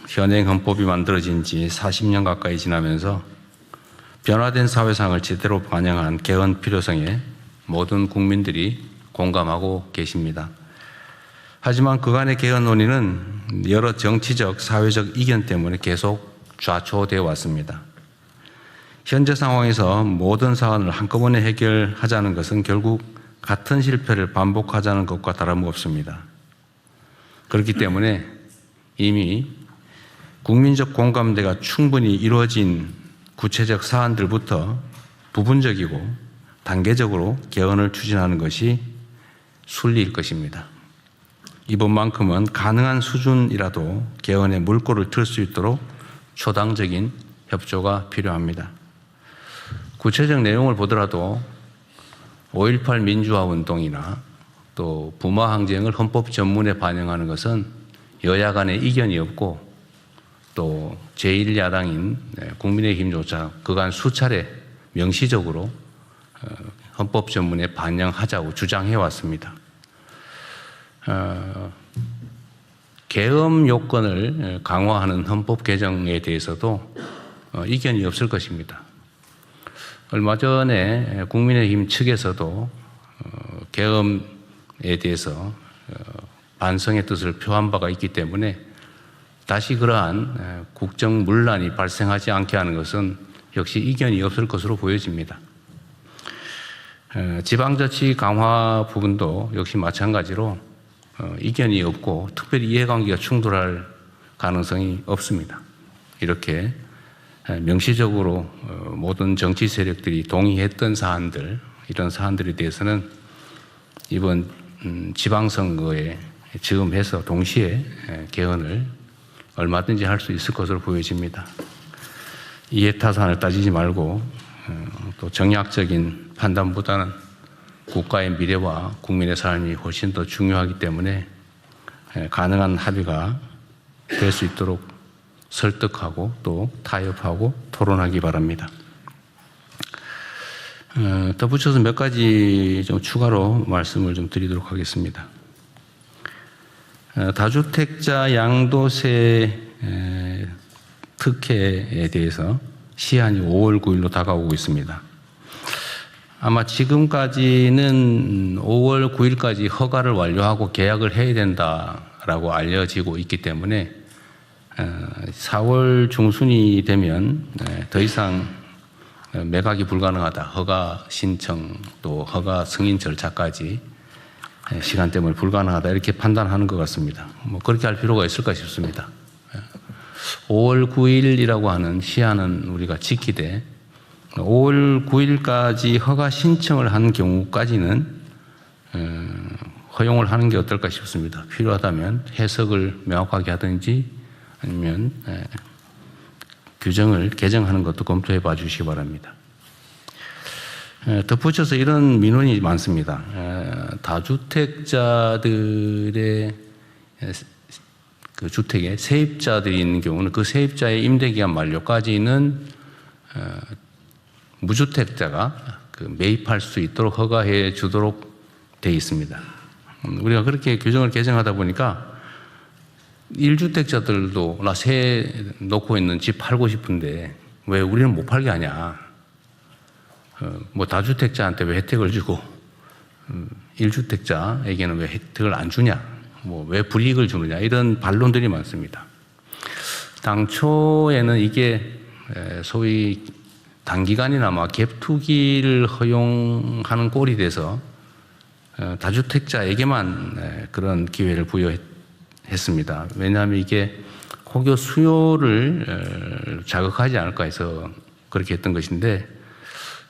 현행 헌법이 만들어진 지 40년 가까이 지나면서 변화된 사회상을 제대로 반영한 개헌 필요성에 모든 국민들이 공감하고 계십니다. 하지만 그간의 개헌 논의는 여러 정치적, 사회적 이견 때문에 계속 좌초되어 왔습니다. 현재 상황에서 모든 사안을 한꺼번에 해결하자는 것은 결국 같은 실패를 반복하자는 것과 다름없습니다. 그렇기 때문에 이미 국민적 공감대가 충분히 이루어진 구체적 사안들부터 부분적이고 단계적으로 개헌을 추진하는 것이 순리일 것입니다. 이번만큼은 가능한 수준이라도 개헌의 물꼬를 틀 수 있도록 초당적인 협조가 필요합니다. 구체적 내용을 보더라도 5.18 민주화 운동이나 또 부마 항쟁을 헌법 전문에 반영하는 것은 여야 간의 이견이 없고 또 제1야당인 국민의힘조차 그간 수차례 명시적으로 헌법 전문에 반영하자고 주장해 왔습니다. 계엄 요건을 강화하는 헌법 개정에 대해서도 이견이 없을 것입니다. 얼마 전에 국민의힘 측에서도 계엄에 대해서 반성의 뜻을 표한 바가 있기 때문에 다시 그러한 국정 문란이 발생하지 않게 하는 것은 역시 이견이 없을 것으로 보여집니다. 지방자치 강화 부분도 역시 마찬가지로 이견이 없고 특별히 이해관계가 충돌할 가능성이 없습니다. 이렇게 명시적으로 모든 정치 세력들이 동의했던 사안들, 이런 사안들에 대해서는 이번 지방선거에 즈음해서 동시에 개헌을 얼마든지 할 수 있을 것으로 보여집니다. 이해타산을 따지지 말고 또 정략적인 판단보다는 국가의 미래와 국민의 삶이 훨씬 더 중요하기 때문에 가능한 합의가 될 수 있도록 설득하고 또 타협하고 토론하기 바랍니다. 덧붙여서 몇 가지 좀 추가로 말씀을 좀 드리도록 하겠습니다. 다주택자 양도세 특혜에 대해서 시한이 5월 9일로 다가오고 있습니다. 아마 지금까지는 5월 9일까지 허가를 완료하고 계약을 해야 된다라고 알려지고 있기 때문에 4월 중순이 되면 더 이상 매각이 불가능하다. 허가 신청 또 허가 승인 절차까지 시간 때문에 불가능하다. 이렇게 판단하는 것 같습니다. 뭐 그렇게 할 필요가 있을까 싶습니다. 5월 9일이라고 하는 시한은 우리가 지키되 5월 9일까지 허가 신청을 한 경우까지는 허용을 하는 게 어떨까 싶습니다. 필요하다면 해석을 명확하게 하든지 아니면 규정을 개정하는 것도 검토해 봐 주시기 바랍니다. 덧붙여서 이런 민원이 많습니다. 다주택자들의 그 주택에 세입자들이 있는 경우는 그 세입자의 임대기간 만료까지는 무주택자가 매입할 수 있도록 허가해 주도록 되어 있습니다. 우리가 그렇게 규정을 개정하다 보니까 1주택자들도 나 새 놓고 있는 집 팔고 싶은데 왜 우리는 못 팔게 하냐. 뭐 다주택자한테 왜 혜택을 주고 1주택자에게는 왜 혜택을 안 주냐. 뭐 왜 불이익을 주느냐. 이런 반론들이 많습니다. 당초에는 이게 소위 단기간이나마 갭투기를 허용하는 꼴이 돼서 다주택자에게만 그런 기회를 부여했습니다. 왜냐하면 이게 혹여 수요를 자극하지 않을까 해서 그렇게 했던 것인데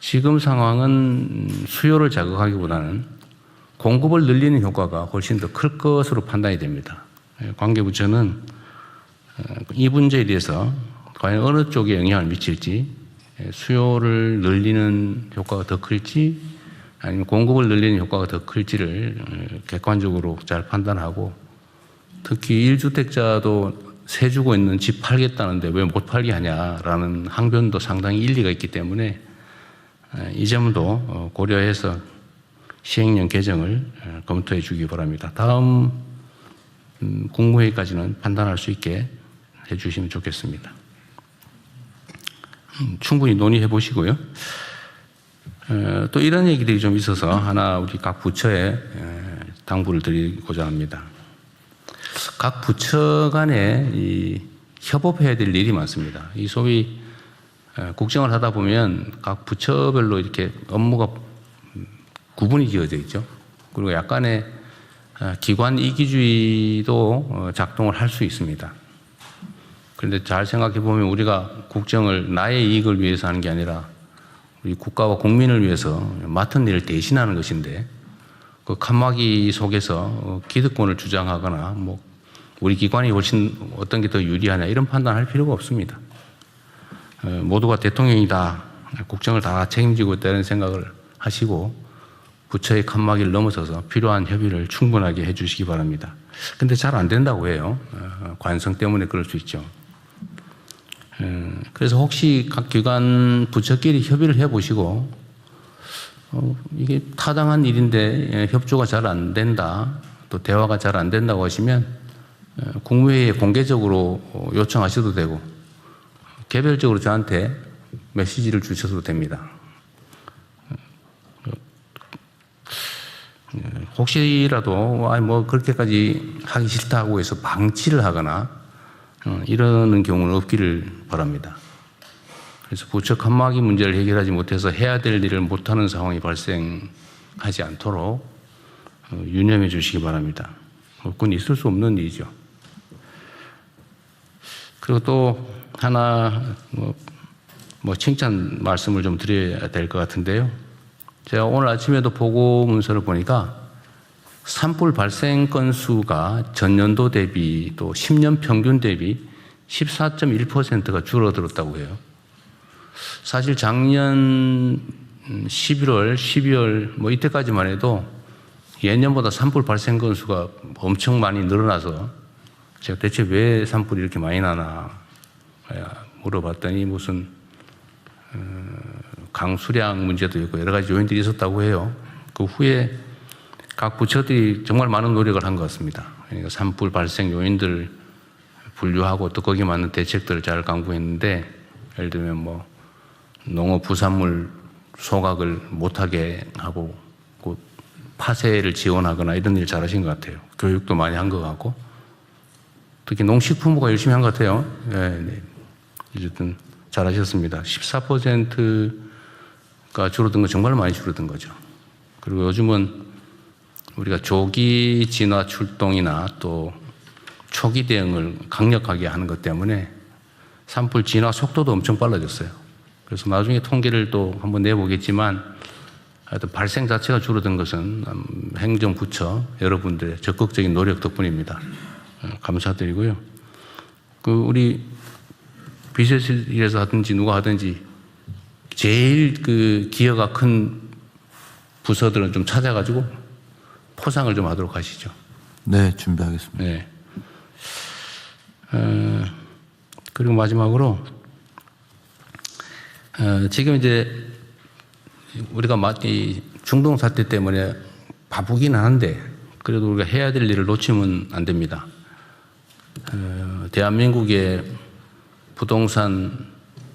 지금 상황은 수요를 자극하기보다는 공급을 늘리는 효과가 훨씬 더 클 것으로 판단이 됩니다. 관계부처는 이 문제에 대해서 과연 어느 쪽에 영향을 미칠지 수요를 늘리는 효과가 더 클지 아니면 공급을 늘리는 효과가 더 클지를 객관적으로 잘 판단하고 특히 1주택자도 세 주고 있는 집 팔겠다는데 왜 못 팔게 하냐라는 항변도 상당히 일리가 있기 때문에 이 점도 고려해서 시행령 개정을 검토해 주기 바랍니다. 다음 국무회의까지는 판단할 수 있게 주시면 좋겠습니다. 충분히 논의해 보시고요. 또 이런 얘기들이 좀 있어서 하나 우리 각 부처에 당부를 드리고자 합니다. 각 부처 간에 이 협업해야 될 일이 많습니다. 이 소위 국정을 하다 보면 각 부처별로 이렇게 업무가 구분이 지어져 있죠. 그리고 약간의 기관 이기주의도 작동을 할 수 있습니다. 그런데 잘 생각해 보면 우리가 국정을 나의 이익을 위해서 하는 게 아니라 우리 국가와 국민을 위해서 맡은 일을 대신하는 것인데 그 칸막이 속에서 기득권을 주장하거나 뭐 우리 기관이 훨씬 어떤 게 더 유리하냐 이런 판단할 필요가 없습니다. 모두가 대통령이다, 국정을 다 책임지고 있다는 생각을 하시고 부처의 칸막이를 넘어서서 필요한 협의를 충분하게 해 주시기 바랍니다. 근데 잘 안 된다고 해요. 관성 때문에 그럴 수 있죠. 그래서 혹시 각 기관 부처끼리 협의를 해 보시고 이게 타당한 일인데 협조가 잘 안 된다, 또 대화가 잘 안 된다고 하시면 국무회의에 공개적으로 요청하셔도 되고 개별적으로 저한테 메시지를 주셔도 됩니다. 혹시라도 뭐 그렇게까지 하기 싫다고 해서 방치를 하거나 이러는 경우는 없기를 바랍니다. 그래서 부처 칸막이 문제를 해결하지 못해서 해야 될 일을 못하는 상황이 발생하지 않도록 유념해 주시기 바랍니다. 그건 있을 수 없는 일이죠. 그리고 또 하나 뭐 칭찬 말씀을 좀 드려야 될 것 같은데요. 제가 오늘 아침에도 보고 문서를 보니까 산불 발생 건수가 전년도 대비 또 10년 평균 대비 14.1%가 줄어들었다고 해요. 사실 작년 11월, 12월 뭐 이때까지만 해도 예년보다 산불 발생 건수가 엄청 많이 늘어나서 제가 대체 왜 산불이 이렇게 많이 나나 물어봤더니 무슨 강수량 문제도 있고 여러 가지 요인들이 있었다고 해요. 그 후에 각 부처들이 정말 많은 노력을 한 것 같습니다. 그러니까 산불 발생 요인들을 분류하고 또 거기에 맞는 대책들을 잘 강구했는데 예를 들면 뭐 농업 부산물 소각을 못하게 하고 파쇄를 지원하거나 이런 일 잘하신 것 같아요. 교육도 많이 한 것 같고 특히 농식품부가 열심히 한 것 같아요. 네. 어쨌든 잘하셨습니다. 14%가 줄어든 건 정말 많이 줄어든 거죠. 그리고 요즘은 우리가 조기 진화 출동이나 또 초기 대응을 강력하게 하는 것 때문에 산불 진화 속도도 엄청 빨라졌어요. 그래서 나중에 통계를 또 한번 내보겠지만 하여튼 발생 자체가 줄어든 것은 행정부처 여러분들의 적극적인 노력 덕분입니다. 감사드리고요. 우리 비서실에서 하든지 누가 하든지 제일 기여가 큰 부서들은 좀 찾아가지고 포상을 좀 하도록 하시죠. 네, 준비하겠습니다. 네. 그리고 마지막으로 지금 이제 우리가 이 중동 사태 때문에 바쁘기는 한데 그래도 우리가 해야 될 일을 놓치면 안 됩니다. 대한민국의 부동산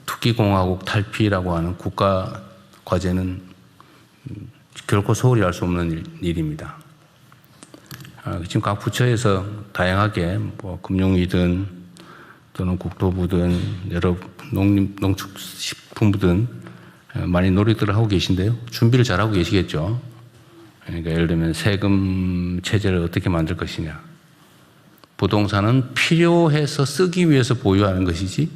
투기공화국 탈피라고 하는 국가 과제는 결코 소홀히 할 수 없는 일입니다. 지금 각 부처에서 다양하게 뭐 금융위든 또는 국토부든 여러 농축식품부든 많이 노력들을 하고 계신데요. 준비를 잘하고 계시겠죠. 그러니까 예를 들면 세금 체제를 어떻게 만들 것이냐. 부동산은 필요해서 쓰기 위해서 보유하는 것이지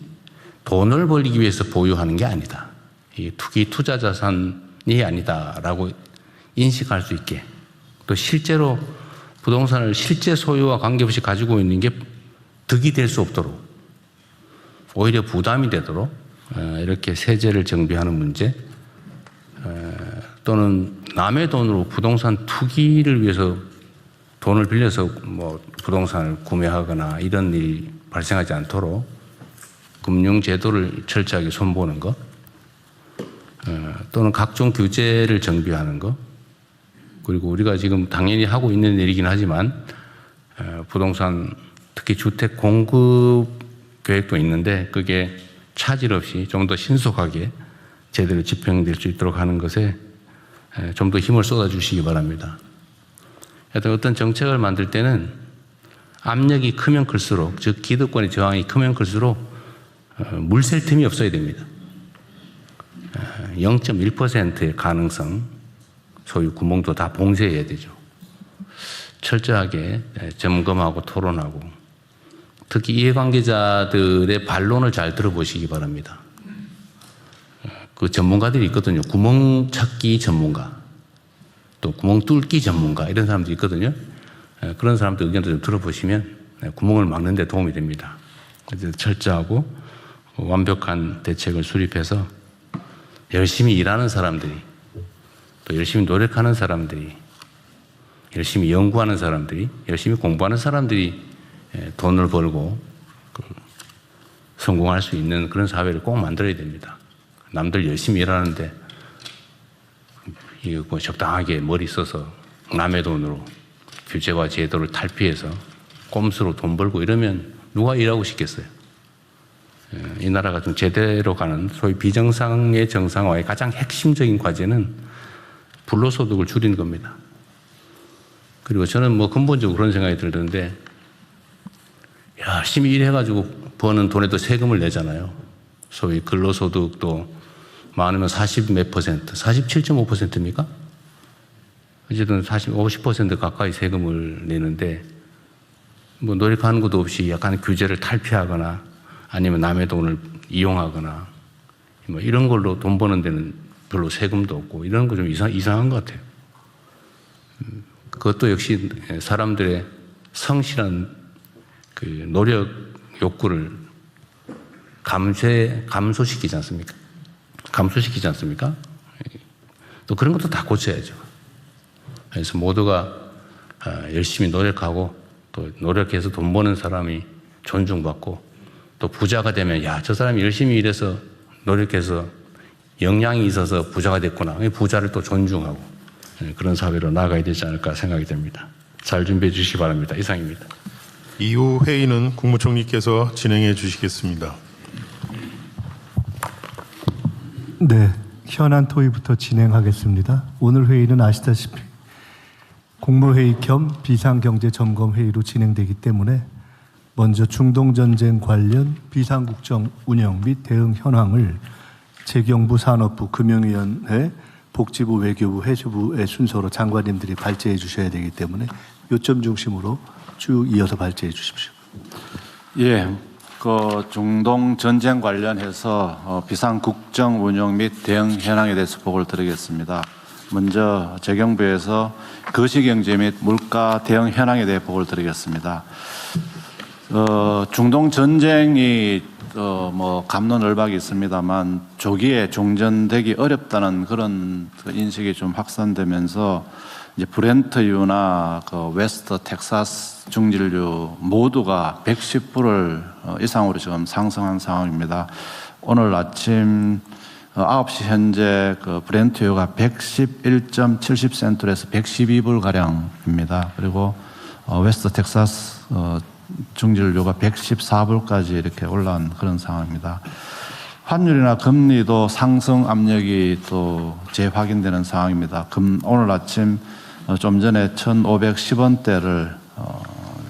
돈을 벌기 위해서 보유하는 게 아니다. 이 투기 투자 자산이 아니다라고 인식할 수 있게 또 실제로 부동산을 실제 소유와 관계없이 가지고 있는 게 득이 될 수 없도록 오히려 부담이 되도록 이렇게 세제를 정비하는 문제 또는 남의 돈으로 부동산 투기를 위해서 돈을 빌려서 뭐 부동산을 구매하거나 이런 일이 발생하지 않도록 금융제도를 철저하게 손보는 것 또는 각종 규제를 정비하는 것 그리고 우리가 지금 당연히 하고 있는 일이긴 하지만 부동산 특히 주택 공급 계획도 있는데 그게 차질 없이 좀 더 신속하게 제대로 집행될 수 있도록 하는 것에 좀 더 힘을 쏟아주시기 바랍니다. 하여튼 어떤 정책을 만들 때는 압력이 크면 클수록, 즉 기득권의 저항이 크면 클수록 물샐 틈이 없어야 됩니다. 0.1%의 가능성, 소위 구멍도 다 봉쇄해야 되죠. 철저하게 점검하고 토론하고 특히 이해관계자들의 반론을 잘 들어보시기 바랍니다. 그 전문가들이 있거든요. 구멍 찾기 전문가, 또 구멍 뚫기 전문가 이런 사람들이 있거든요. 그런 사람들 의견도 좀 들어보시면 구멍을 막는 데 도움이 됩니다. 그래서 철저하고 완벽한 대책을 수립해서 열심히 일하는 사람들이, 또 열심히 노력하는 사람들이, 열심히 연구하는 사람들이, 열심히 공부하는 사람들이 돈을 벌고 성공할 수 있는 그런 사회를 꼭 만들어야 됩니다. 남들 열심히 일하는데 이거 뭐 적당하게 머리 써서 남의 돈으로 규제와 제도를 탈피해서 꼼수로 돈 벌고 이러면 누가 일하고 싶겠어요? 이 나라가 좀 제대로 가는 소위 비정상의 정상화의 가장 핵심적인 과제는 불로소득을 줄이는 겁니다. 그리고 저는 뭐 근본적으로 그런 생각이 들던데, 열심히 일해가지고 버는 돈에도 세금을 내잖아요. 소위 근로소득도 많으면 40 몇 퍼센트, 47.5%입니까? 어쨌든 50% 가까이 세금을 내는데, 뭐 노력하는 것도 없이 약간 규제를 탈피하거나 아니면 남의 돈을 이용하거나 뭐 이런 걸로 돈 버는 데는 별로 세금도 없고 이런 거 좀 이상한 것 같아요. 그것도 역시 사람들의 성실한 그 노력 욕구를 감소시키지 않습니까? 감소시키지 않습니까? 또 그런 것도 다 고쳐야죠. 그래서 모두가 열심히 노력하고 또 노력해서 돈 버는 사람이 존중받고 또 부자가 되면 야, 저 사람이 열심히 일해서 노력해서 역량이 있어서 부자가 됐구나. 부자를 또 존중하고 그런 사회로 나아가야 되지 않을까 생각이 됩니다. 잘 준비해 주시기 바랍니다. 이상입니다. 이후 회의는 국무총리께서 진행해 주시겠습니다. 네, 현안 토의부터 진행하겠습니다. 오늘 회의는 아시다시피 국무회의 겸 비상경제점검회의로 진행되기 때문에 먼저 중동전쟁 관련 비상국정 운영 및 대응 현황을 재경부 산업부 금융위원회 복지부 외교부 해수부의 순서로 장관님들이 발제해 주셔야 되기 때문에 요점 중심으로 쭉 이어서 발제해 주십시오. 예, 그 중동 전쟁 관련해서 비상국정 운영 및 대응 현황에 대해서 보고를 드리겠습니다. 먼저 재경부에서 거시경제 및 물가 대응 현황에 대해 보고를 드리겠습니다. 중동 전쟁이 뭐 갑론을박이 있습니다만 조기에 종전되기 어렵다는 그런 인식이 좀 확산되면서 이제 브렌트유나 그 웨스트 텍사스 중진류 모두가 110불을 이상으로 지금 상승한 상황입니다. 오늘 아침 9시 현재 그 브렌트유가 111.70센트에서 112불 가량입니다. 그리고 웨스트 텍사스 중진류가 114불까지 이렇게 올라온 그런 상황입니다. 환율이나 금리도 상승 압력이 또 재확인되는 상황입니다. 오늘 아침 좀 전에 1,510원대를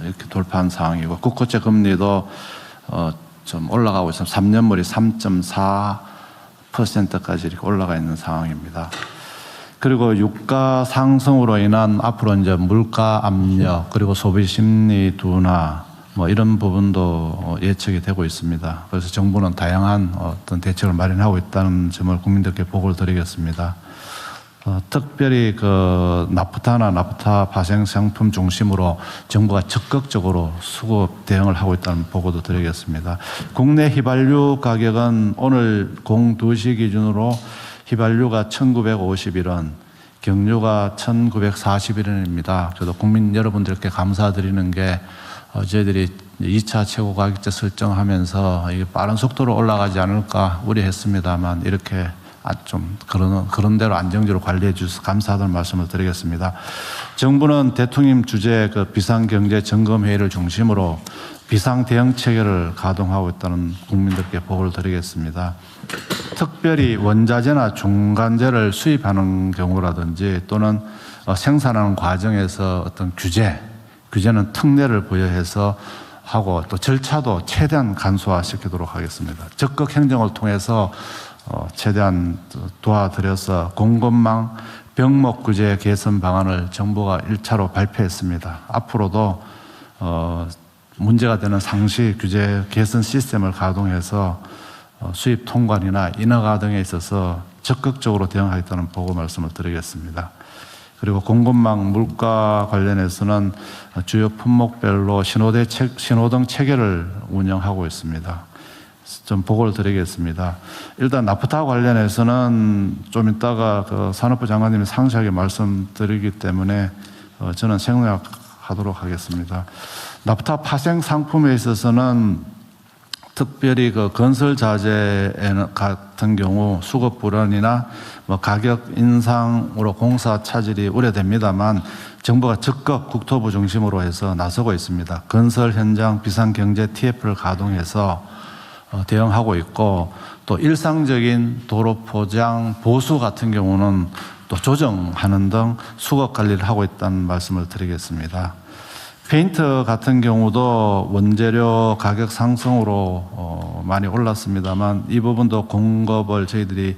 이렇게 돌파한 상황이고 국고채 금리도 좀 올라가고 있습니다. 3년물이 3.4%까지 이렇게 올라가 있는 상황입니다. 그리고 유가 상승으로 인한 앞으로 이제 물가 압력 그리고 소비 심리 둔화 뭐 이런 부분도 예측이 되고 있습니다. 그래서 정부는 다양한 어떤 대책을 마련하고 있다는 점을 국민들께 보고를 드리겠습니다. 특별히 그 나프타 파생 상품 중심으로 정부가 적극적으로 수급 대응을 하고 있다는 보고도 드리겠습니다. 국내 휘발유 가격은 오늘 02시 기준으로 휘발유가 1,951원, 경유가 1,941원입니다. 저도 국민 여러분들께 감사드리는 게 저희들이 2차 최고 가격제 설정하면서 이게 빠른 속도로 올라가지 않을까 우려했습니다만 이렇게 좀 그런 대로 안정적으로 관리해 주셔서 감사하다는 말씀을 드리겠습니다. 정부는 대통령 주재 그 비상경제 점검회의를 중심으로 비상 대응 체계를 가동하고 있다는 국민들께 보고를 드리겠습니다. 특별히 원자재나 중간재를 수입하는 경우라든지 또는 생산하는 과정에서 어떤 규제는 특례를 부여해서 하고 또 절차도 최대한 간소화시키도록 하겠습니다. 적극 행정을 통해서 최대한 도와드려서 공급망 병목 규제 개선 방안을 정부가 1차로 발표했습니다. 앞으로도 문제가 되는 상시 규제 개선 시스템을 가동해서 수입 통관이나 인허가 등에 있어서 적극적으로 대응하겠다는 보고 말씀을 드리겠습니다. 그리고 공급망 물가 관련해서는 주요 품목별로 신호등 체계를 운영하고 있습니다. 좀 보고를 드리겠습니다. 일단 나프타 관련해서는 좀 이따가 그 산업부 장관님이 상세하게 말씀드리기 때문에 저는 생략하도록 하겠습니다. 나프타 파생 상품에 있어서는 특별히 그 건설 자재 같은 경우 수급 불안이나 뭐 가격 인상으로 공사 차질이 우려됩니다만 정부가 적극 국토부 중심으로 해서 나서고 있습니다. 건설 현장 비상경제 TF를 가동해서 대응하고 있고 또 일상적인 도로 포장 보수 같은 경우는 또 조정하는 등 수급 관리를 하고 있다는 말씀을 드리겠습니다. 페인트 같은 경우도 원재료 가격 상승으로 많이 올랐습니다만 이 부분도 공급을 저희들이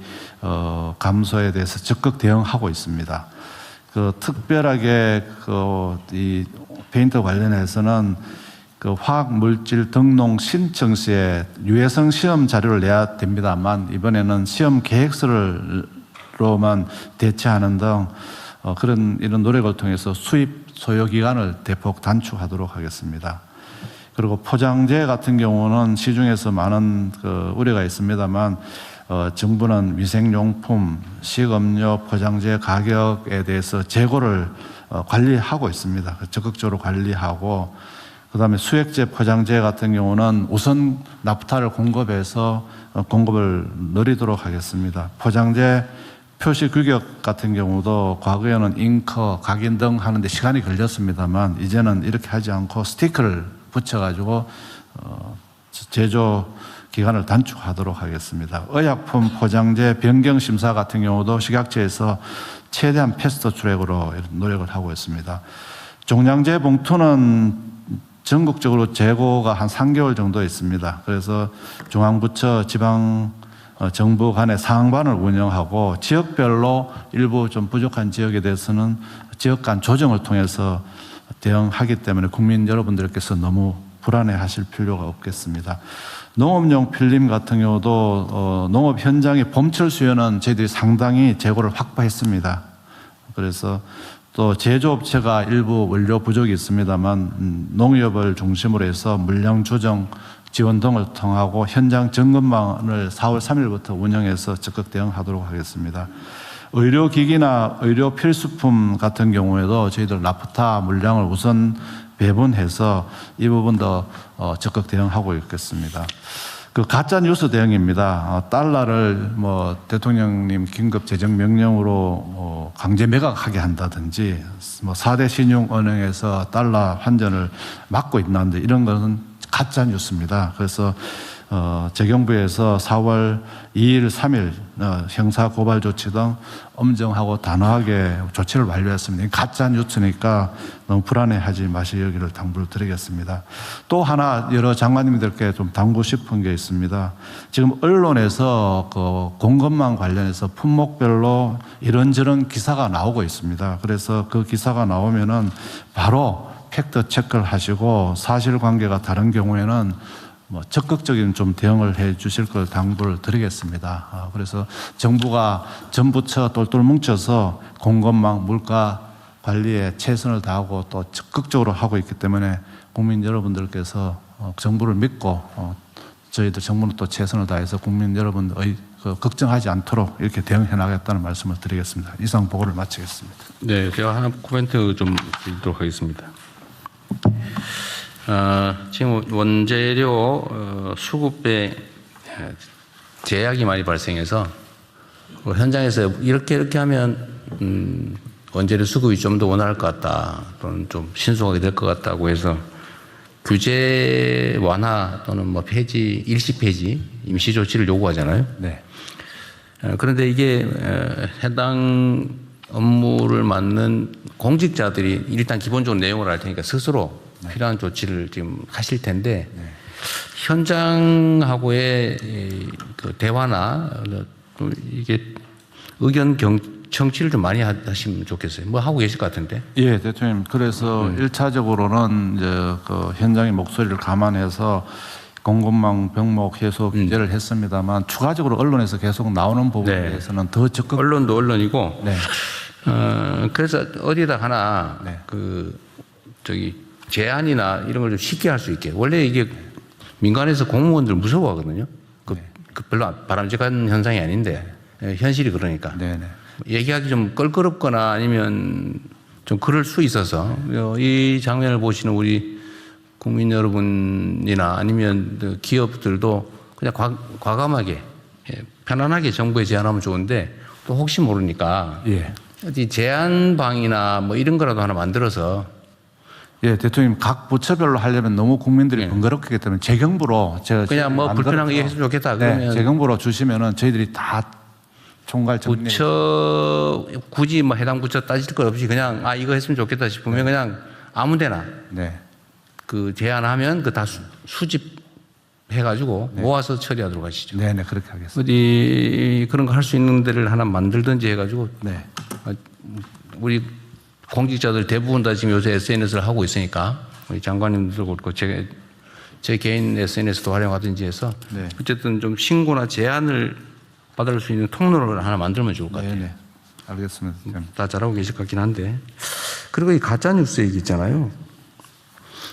감소에 대해서 적극 대응하고 있습니다. 그 특별하게 이 페인트 관련해서는 그 화학 물질 등록 신청 시에 유해성 시험 자료를 내야 됩니다만 이번에는 시험 계획서로만 대체하는 등 이런 노력을 통해서 수입 소요 기간을 대폭 단축하도록 하겠습니다. 그리고 포장재 같은 경우는 시중에서 많은 우려가 있습니다만 정부는 위생용품, 식음료, 포장재 가격에 대해서 재고를 관리하고 있습니다. 적극적으로 관리하고 그다음에 수액제 포장재 같은 경우는 우선 나프타를 공급해서 공급을 늘리도록 하겠습니다. 포장재 표시 규격 같은 경우도 과거에는 잉커, 각인 등 하는데 시간이 걸렸습니다만 이제는 이렇게 하지 않고 스티커를 붙여가지고 제조 기간을 단축하도록 하겠습니다. 의약품 포장재 변경 심사 같은 경우도 식약처에서 최대한 패스트 트랙으로 노력을 하고 있습니다. 종량제 봉투는 전국적으로 재고가 한 3개월 정도 있습니다. 그래서 중앙부처 지방 정부 간의 상반을 운영하고 지역별로 일부 좀 부족한 지역에 대해서는 지역 간 조정을 통해서 대응하기 때문에 국민 여러분들께서 너무 불안해하실 필요가 없겠습니다. 농업용 필름 같은 경우도 농업 현장의 봄철 수요는 저희들이 상당히 재고를 확보했습니다. 그래서 또 제조업체가 일부 원료 부족이 있습니다만 농협을 중심으로 해서 물량 조정 지원 등을 통하고 현장 점검망을 4월 3일부터 운영해서 적극 대응하도록 하겠습니다. 의료기기나 의료 필수품 같은 경우에도 저희들 나프타 물량을 우선 배분해서 이 부분도 적극 대응하고 있겠습니다. 그 가짜 뉴스 대응입니다. 달러를 뭐 대통령님 긴급 재정 명령으로 강제 매각하게 한다든지 뭐 4대 신용은행에서 달러 환전을 막고 있는데 이런 것은 가짜 뉴스입니다. 그래서 재경부에서 4월 2일, 3일 형사 고발 조치 등 엄정하고 단호하게 조치를 완료했습니다. 가짜 뉴스니까 너무 불안해하지 마시기를 당부를 드리겠습니다. 또 하나 여러 장관님들께 좀 당부고 싶은 게 있습니다. 지금 언론에서 그 공급망 관련해서 품목별로 이런저런 기사가 나오고 있습니다. 그래서 그 기사가 나오면은 바로 팩트 체크를 하시고 사실관계가 다른 경우에는 뭐 적극적인 좀 대응을 해 주실 걸 당부를 드리겠습니다. 그래서 정부가 전부처 똘똘 뭉쳐서 공급망 물가 관리에 최선을 다하고 또 적극적으로 하고 있기 때문에 국민 여러분들께서 정부를 믿고 저희들 정부는 또 최선을 다해서 국민 여러분의 걱정하지 않도록 이렇게 대응해 나가겠다는 말씀을 드리겠습니다. 이상 보고를 마치겠습니다. 네, 제가 하나 코멘트 좀 드리도록 하겠습니다. 지금 원재료 수급에 제약이 많이 발생해서 현장에서 이렇게 하면 원재료 수급이 좀 더 원활할 것 같다 또는 좀 신속하게 될 것 같다고 해서 규제 완화 또는 뭐 폐지, 일시 폐지, 임시 조치를 요구하잖아요. 네. 그런데 이게 해당 업무를 맡는 공직자들이 일단 기본적으로 내용을 알 테니까 스스로 필요한 조치를 지금 하실 텐데 현장하고의 그 대화나 또 이게 의견 청취를 좀 많이 하시면 좋겠어요. 뭐 하고 계실 것 같은데. 예, 대통령. 그래서 1차적으로는 이제 그 현장의 목소리를 감안해서 공급망 병목 해소 규제를 했습니다만 추가적으로 언론에서 계속 나오는 부분에 네. 대해서는 더 적극. 언론도 언론이고. 네. 그래서 어디다 하나 네. 그 저기 제안이나 이런 걸 좀 쉽게 할 수 있게. 원래 이게 민간에서 공무원들 무서워하거든요. 그 별로 바람직한 현상이 아닌데 현실이 그러니까. 네네. 얘기하기 좀 껄끄럽거나 아니면 좀 그럴 수 있어서 이 장면을 보시는 우리 국민 여러분이나 아니면 기업들도 그냥 과감하게 편안하게 정부에 제안하면 좋은데 또 혹시 모르니까 예. 어디 제안방이나 뭐 이런 거라도 하나 만들어서 예, 대통령 각 부처별로 하려면 너무 국민들이 번거롭기 때문에 재경부로 제가 그냥 뭐 불편한 거 얘기했으면 좋겠다. 네, 그러면 재경부로 주시면은 저희들이 다 총괄 정리. 부처 굳이 뭐 해당 부처 따질 것 없이 그냥 이거 했으면 좋겠다 싶으면 그냥 아무데나 네. 그 제안하면 그 다 수집해가지고 모아서 처리하도록 하시죠. 네네, 그렇게 하겠습니다. 어디 그런 거 할 수 있는 데를 하나 만들든지 해가지고 네. 우리 공직자들 대부분 다 지금 요새 SNS를 하고 있으니까 우리 장관님들도 그렇고 제 개인 SNS도 활용하든지 해서 네. 어쨌든 좀 신고나 제안을 받을 수 있는 통로를 하나 만들면 좋을 것 같아요. 네네. 알겠습니다. 다 잘하고 계실 것 같긴 한데. 그리고 이 가짜뉴스 얘기 있잖아요.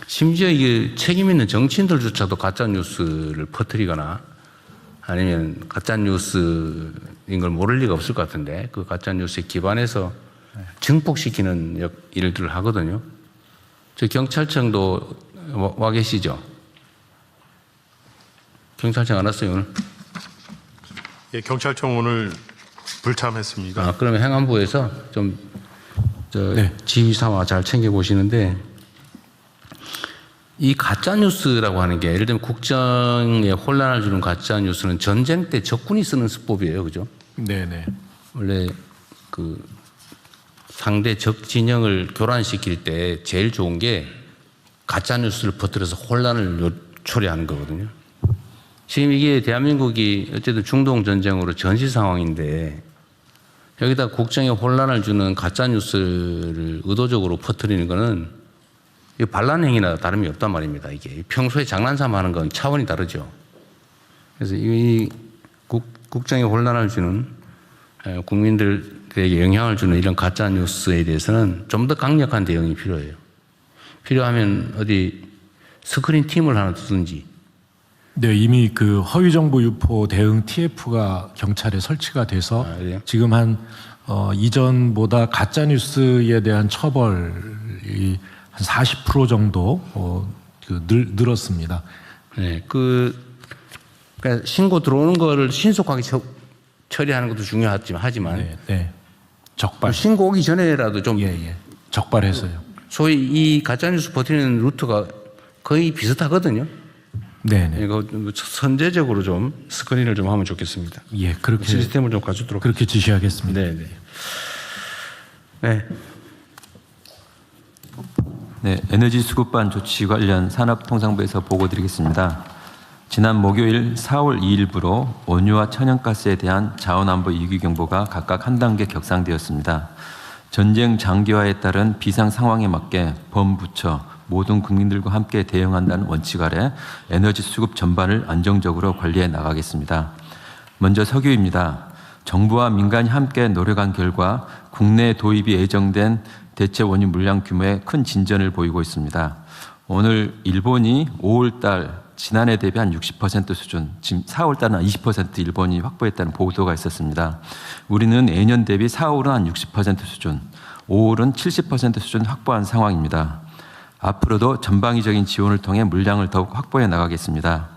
심지어 이게 책임 있는 정치인들조차도 가짜뉴스를 퍼뜨리거나 아니면 가짜뉴스인 걸 모를 리가 없을 것 같은데 그 가짜뉴스에 기반해서 증폭시키는 일들을 하거든요. 저 경찰청도 와 계시죠? 경찰청 안 왔어요, 오늘? 예, 경찰청 오늘 불참했습니다. 그러면 행안부에서 좀 네. 지휘 삼아 잘 챙겨보시는데 이 가짜뉴스라고 하는 게 예를 들면 국정에 혼란을 주는 가짜뉴스는 전쟁 때 적군이 쓰는 수법이에요. 그죠? 네네. 원래 그 상대 적 진영을 교란시킬 때 제일 좋은 게 가짜뉴스를 퍼뜨려서 혼란을 초래하는 거거든요. 지금 이게 대한민국이 어쨌든 중동 전쟁으로 전시 상황인데 여기다 국정에 혼란을 주는 가짜뉴스를 의도적으로 퍼뜨리는 거는 이 반란 행위나 다름이 없단 말입니다. 이게 평소에 장난삼아 하는 건 차원이 다르죠. 그래서 이 국정에 혼란을 주는 국민들에게 영향을 주는 이런 가짜 뉴스에 대해서는 좀 더 강력한 대응이 필요해요. 필요하면 어디 스크린 팀을 하나 두든지. 네, 이미 그 허위 정보 유포 대응 TF가 경찰에 설치가 돼서 그래요? 지금 한 이전보다 가짜 뉴스에 대한 처벌이 한 40% 정도 늘었습니다. 네, 그러니까 신고 들어오는 거를 신속하게 처리하는 것도 중요하지만 네, 네. 적발. 신고 오기 전에라도 좀 예. 적발해서요. 소위 이 가짜뉴스 버티는 루트가 거의 비슷하거든요. 네. 이거 선제적으로 좀 스크린을 좀 하면 좋겠습니다. 예, 그렇게 시스템을 좀 가져도록. 그렇게 지시하겠습니다. 네. 네, 에너지 수급반 조치 관련 산업통상부에서 보고드리겠습니다. 지난 목요일 4월 2일부로 원유와 천연가스에 대한 자원안보 위기경보가 각각 한 단계 격상되었습니다. 전쟁 장기화에 따른 비상 상황에 맞게 범부처 모든 국민들과 함께 대응한다는 원칙 아래 에너지 수급 전반을 안정적으로 관리해 나가겠습니다. 먼저 석유입니다. 정부와 민간이 함께 노력한 결과 국내 도입이 예정된 대체 원유 물량 규모에 큰 진전을 보이고 있습니다. 오늘 일본이 5월달 지난해 대비 한 60% 수준, 지금 4월달은 한 20% 일본이 확보했다는 보도가 있었습니다. 우리는 내년 대비 4월은 한 60% 수준, 5월은 70% 수준 확보한 상황입니다. 앞으로도 전방위적인 지원을 통해 물량을 더욱 확보해 나가겠습니다.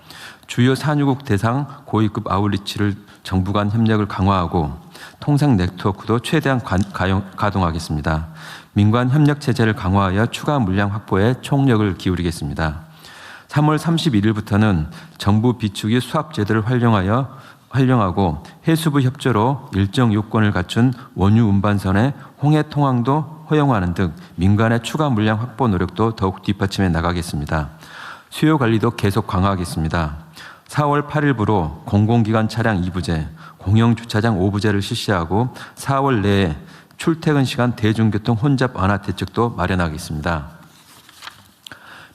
주요 산유국 대상 고위급 아웃리치를 정부 간 협력을 강화하고 통상 네트워크도 최대한 가동하겠습니다. 민관 협력 체제를 강화하여 추가 물량 확보에 총력을 기울이겠습니다. 3월 31일부터는 정부 비축이 수압 제도를 활용하고 해수부 협조로 일정 요건을 갖춘 원유 운반선의 홍해 통항도 허용하는 등 민간의 추가 물량 확보 노력도 더욱 뒷받침해 나가겠습니다. 수요 관리도 계속 강화하겠습니다. 4월 8일부로 공공기관 차량 2부제, 공영주차장 5부제를 실시하고 4월 내에 출퇴근 시간 대중교통 혼잡 완화 대책도 마련하겠습니다.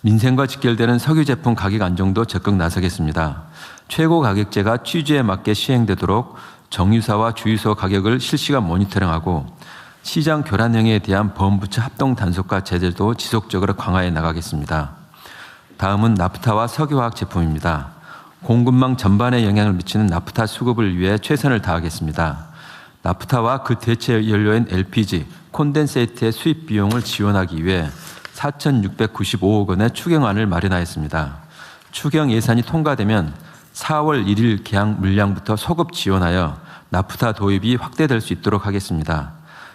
민생과 직결되는 석유 제품 가격 안정도 적극 나서겠습니다. 최고 가격제가 취지에 맞게 시행되도록 정유사와 주유소 가격을 실시간 모니터링하고 시장 교란 행위에 대한 범부처 합동 단속과 제재도 지속적으로 강화해 나가겠습니다. 다음은 나프타와 석유화학 제품입니다. 공급망 전반에 영향을 미치는 나프타 수급을 위해 최선을 다하겠습니다. 나프타와 그 대체 연료인 LPG, 콘덴세이트의 수입 비용을 지원하기 위해 4,695억 원의 추경안을 마련하였습니다. 추경 예산이 통과되면 4월 1일 계약 물량부터 소급 지원하여 나프타 도입이 확대될 수 있도록 하겠습니다.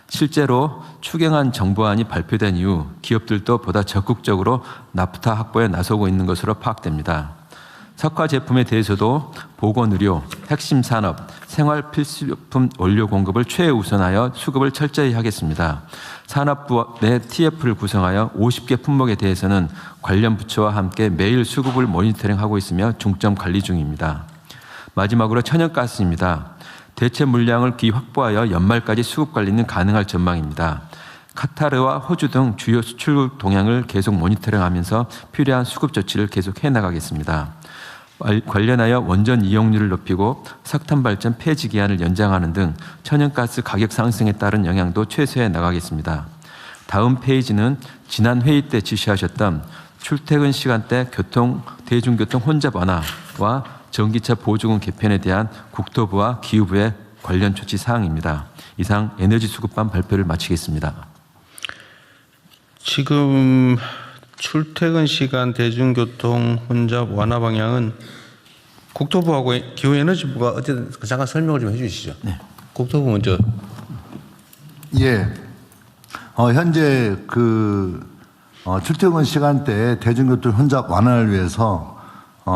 실제로 추경안 정부안이 발표된 이후 기업들도 보다 적극적으로 나프타 확보에 나서고 있는 것으로 파악됩니다. 석화 제품에 대해서도 보건의료, 핵심 산업, 생활 필수품 원료 공급을 최우선하여 수급을 철저히 하겠습니다. 산업부 내 TF를 구성하여 50개 품목에 대해서는 관련 부처와 함께 매일 수급을 모니터링하고 있으며 중점 관리 중입니다. 마지막으로 천연가스입니다. 대체 물량을 확보하여 연말까지 수급 관리는 가능할 전망입니다. 카타르와 호주 등 주요 수출 동향을 계속 모니터링하면서 필요한 수급 조치를 계속 해나가겠습니다. 관련하여 원전 이용률을 높이고 석탄 발전 폐지 기한을 연장하는 등 천연가스 가격 상승에 따른 영향도 최소화해 나가겠습니다. 다음 페이지는 지난 회의 때 지시하셨던 출퇴근 시간대 대중교통 혼잡 완화와 전기차 보조금 개편에 대한 국토부와 기후부의 관련 조치 사항입니다. 이상 에너지 수급반 발표를 마치겠습니다. 지금 출퇴근 시간 대중교통 혼잡 완화 방향은 국토부하고 기후에너지부가 어쨌든 잠깐 설명을 좀 해주시죠. 네. 국토부 먼저. 예. 현재 출퇴근 시간대 대중교통 혼잡 완화를 위해서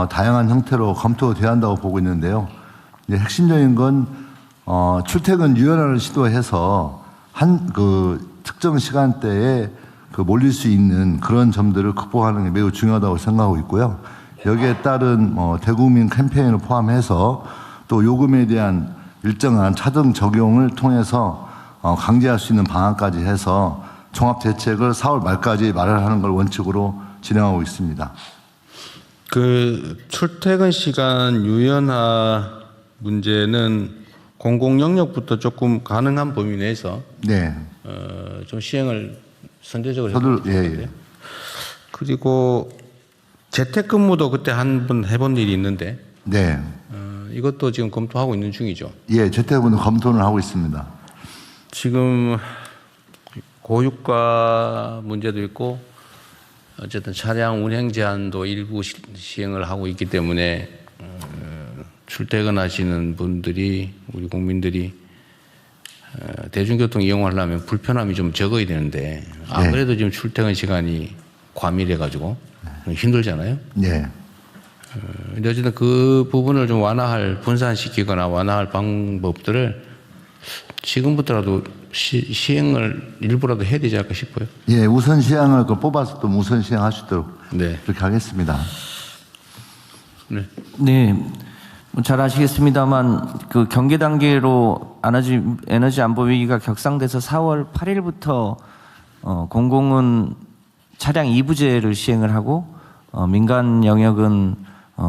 다양한 형태로 검토되어야 한다고 보고 있는데요. 이제 핵심적인 건 출퇴근 유연화를 시도해서 특정 시간대에 몰릴 수 있는 그런 점들을 극복하는 게 매우 중요하다고 생각하고 있고요. 여기에 따른 대국민 캠페인을 포함해서 또 요금에 대한 일정한 차등 적용을 통해서 강제할 수 있는 방안까지 해서 종합 대책을 4월 말까지 마련하는 걸 원칙으로 진행하고 있습니다. 출퇴근 시간 유연화 문제는 공공 영역부터 조금 가능한 범위 내에서 네. 좀 시행을 선제적으로 저도 해볼 것 같아요. 그리고 재택근무도 그때 한 번 해본 일이 있는데, 네. 이것도 지금 검토하고 있는 중이죠. 예, 재택근무 검토는 하고 있습니다. 지금 고유가 문제도 있고, 어쨌든 차량 운행 제한도 일부 시행을 하고 있기 때문에 출퇴근하시는 분들이, 우리 국민들이 대중교통 이용하려면 불편함이 좀 적어야 되는데 안 그래도 지금 출퇴근 시간이 과밀해가지고 힘들잖아요. 네. 근데 어쨌든 그 부분을 좀 분산시키거나 완화할 방법들을 지금부터라도 시행을 일부라도 해야 되지 않을까 싶어요. 예, 우선 시행을 뽑아서 또 우선 시행할 수 있도록 네. 그렇게 하겠습니다. 네. 네. 잘 아시겠습니다만 그 경계 단계로 에너지 안보 위기가 격상돼서 4월 8일부터 공공은 차량 2부제를 시행을 하고 민간 영역은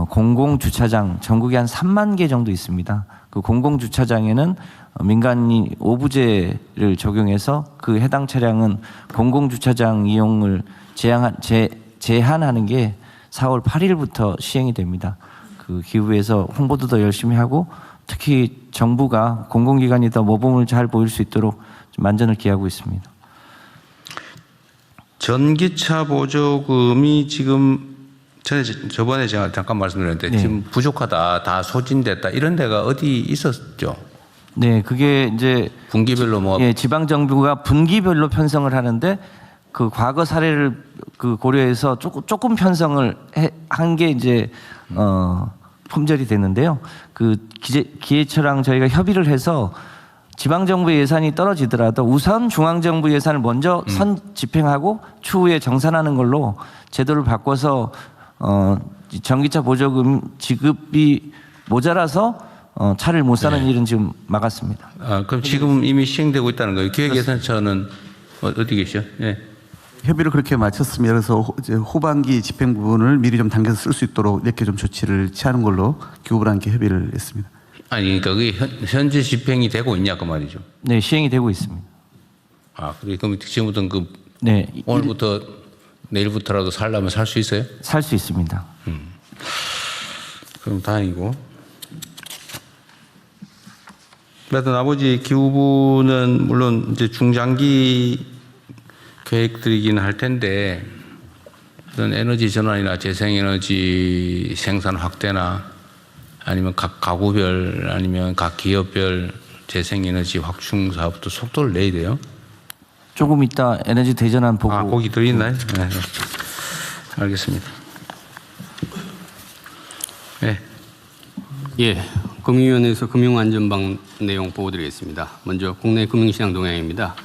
공공 주차장 전국에 한 3만 개 정도 있습니다. 그 공공 주차장에는 민간이 5부제를 적용해서 그 해당 차량은 공공 주차장 이용을 제한하는 게 4월 8일부터 시행이 됩니다. 그 기후에서 홍보도 더 열심히 하고 특히 정부가 공공기관이 더 모범을 잘 보일 수 있도록 만전을 기하고 있습니다. 전기차 보조금이 지금 저번에 제가 잠깐 말씀드렸는데 네. 지금 부족하다, 다 소진됐다 이런 데가 어디 있었죠? 네, 그게 이제 분기별로 지방 정부가 분기별로 편성을 하는데 그 과거 사례를 그 고려해서 조금 편성을 한 게 이제 품절이 됐는데요. 그 기재처랑 저희가 협의를 해서 지방정부 예산이 떨어지더라도 우선 중앙정부 예산을 먼저 선 집행하고 추후에 정산하는 걸로 제도를 바꿔서 전기차 보조금 지급이 모자라서 차를 못 사는 일은 지금 막았습니다. 그럼 지금 이미 시행되고 있다는 거예요. 기획예산처는 어디 계시죠? 예. 협의를 그렇게 마쳤습니다. 그래서 이제 후반기 집행 부분을 미리 좀 당겨서 쓸 수 있도록 이렇게 좀 조치를 취하는 걸로 교부랑 함께 협의를 했습니다. 아니, 그러니까 그게 현재 집행이 되고 있냐 그 말이죠. 네, 시행이 되고 있습니다. 그럼 지금부터는 네, 오늘부터 내일부터라도 살려면 살 수 있어요? 살 수 있습니다. 그럼 다행이고. 그래도 나머지 기후부는 물론 이제 중장기 계획들이긴 할 텐데 그런 에너지 전환이나 재생에너지 생산 확대나 아니면 각 가구별 아니면 각 기업별 재생에너지 확충 사업도 속도를 내야 돼요. 조금 이따 에너지 대전환 보고. 거기 들어있나요? 네. 알겠습니다. 네. 예, 금융위원회에서 금융안전방 내용 보고드리겠습니다. 먼저 국내 금융시장 동향입니다.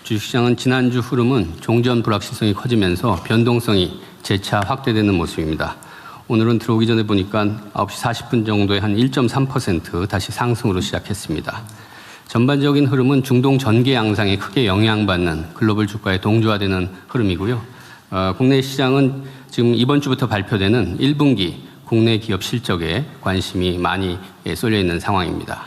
주식시장은 지난주 흐름은 종전 불확실성이 커지면서 변동성이 재차 확대되는 모습입니다. 오늘은 들어오기 전에 보니까 9시 40분 정도에 한 1.3% 다시 상승으로 시작했습니다. 전반적인 흐름은 중동 전개 양상에 크게 영향받는 글로벌 주가에 동조화되는 흐름이고요. 국내 시장은 지금 이번 주부터 발표되는 1분기 국내 기업 실적에 관심이 많이 쏠려 있는 상황입니다.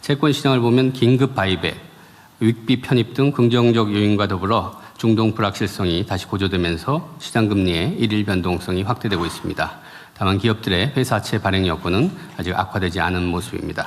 채권 시장을 보면 긴급 바이백, 윗비 편입 등 긍정적 요인과 더불어 중동 불확실성이 다시 고조되면서 시장 금리의 일일 변동성이 확대되고 있습니다. 다만 기업들의 회사채 발행 여건은 아직 악화되지 않은 모습입니다.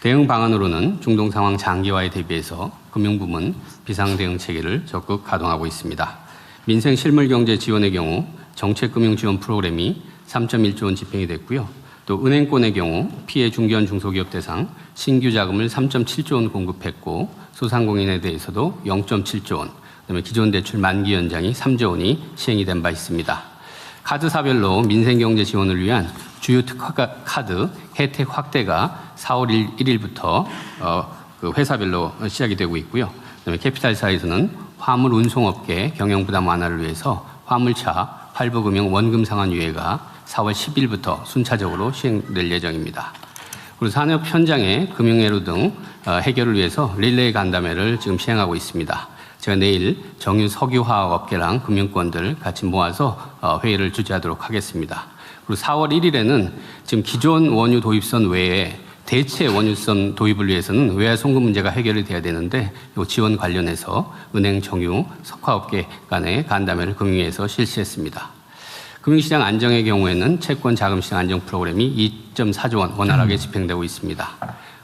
대응 방안으로는 중동 상황 장기화에 대비해서 금융부문 비상대응 체계를 적극 가동하고 있습니다. 민생 실물 경제 지원의 경우 정책금융 지원 프로그램이 3.1조 원 집행이 됐고요. 또 은행권의 경우 피해 중견 중소기업 대상 신규 자금을 3.7조 원 공급했고 소상공인에 대해서도 0.7조 원, 그다음에 기존 대출 만기 연장이 3조 원이 시행이 된 바 있습니다. 카드사별로 민생경제 지원을 위한 주요 특화 카드 혜택 확대가 4월 1일부터 그 회사별로 시작이 되고 있고요. 그다음에 캐피탈사에서는 화물 운송업계 경영 부담 완화를 위해서 화물차 할부금융 원금 상환 유예가 4월 10일부터 순차적으로 시행될 예정입니다. 그리고 산업 현장의 금융애로 등 해결을 위해서 릴레이 간담회를 지금 시행하고 있습니다. 제가 내일 정유 석유화학 업계랑 금융권들 같이 모아서 회의를 주재하도록 하겠습니다. 그리고 4월 1일에는 지금 기존 원유 도입선 외에 대체 원유선 도입을 위해서는 외화 송금 문제가 해결이 돼야 되는데 이 지원 관련해서 은행, 정유, 석화업계 간의 간담회를 금융위에서 실시했습니다. 금융시장 안정의 경우에는 채권 자금시장 안정 프로그램이 2.4조 원 원활하게 집행되고 있습니다.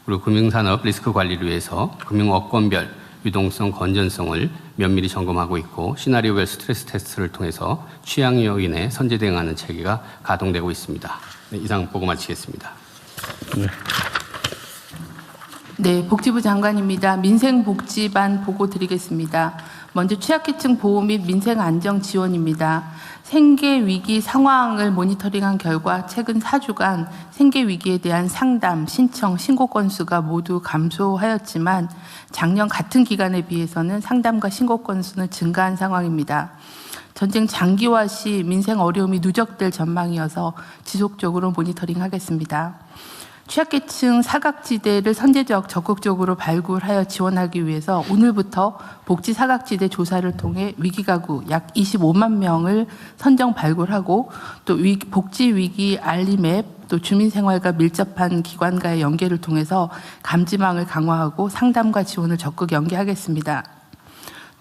그리고 금융산업 리스크 관리를 위해서 금융업권별 유동성, 건전성을 면밀히 점검하고 있고 시나리오별 스트레스 테스트를 통해서 취약 요인에 선제 대응하는 체계가 가동되고 있습니다. 네, 이상 보고 마치겠습니다. 네, 복지부 장관입니다. 민생복지반 보고 드리겠습니다. 먼저 취약계층 보호 및 민생안정 지원입니다. 생계위기 상황을 모니터링한 결과 최근 4주간 생계위기에 대한 상담, 신청, 신고 건수가 모두 감소하였지만 작년 같은 기간에 비해서는 상담과 신고 건수는 증가한 상황입니다. 전쟁 장기화 시 민생 어려움이 누적될 전망이어서 지속적으로 모니터링하겠습니다. 취약계층 사각지대를 선제적 적극적으로 발굴하여 지원하기 위해서 오늘부터 복지사각지대 조사를 통해 위기가구 약 25만 명을 선정 발굴하고 또 복지위기 알림앱 또 주민생활과 밀접한 기관과의 연계를 통해서 감지망을 강화하고 상담과 지원을 적극 연계하겠습니다.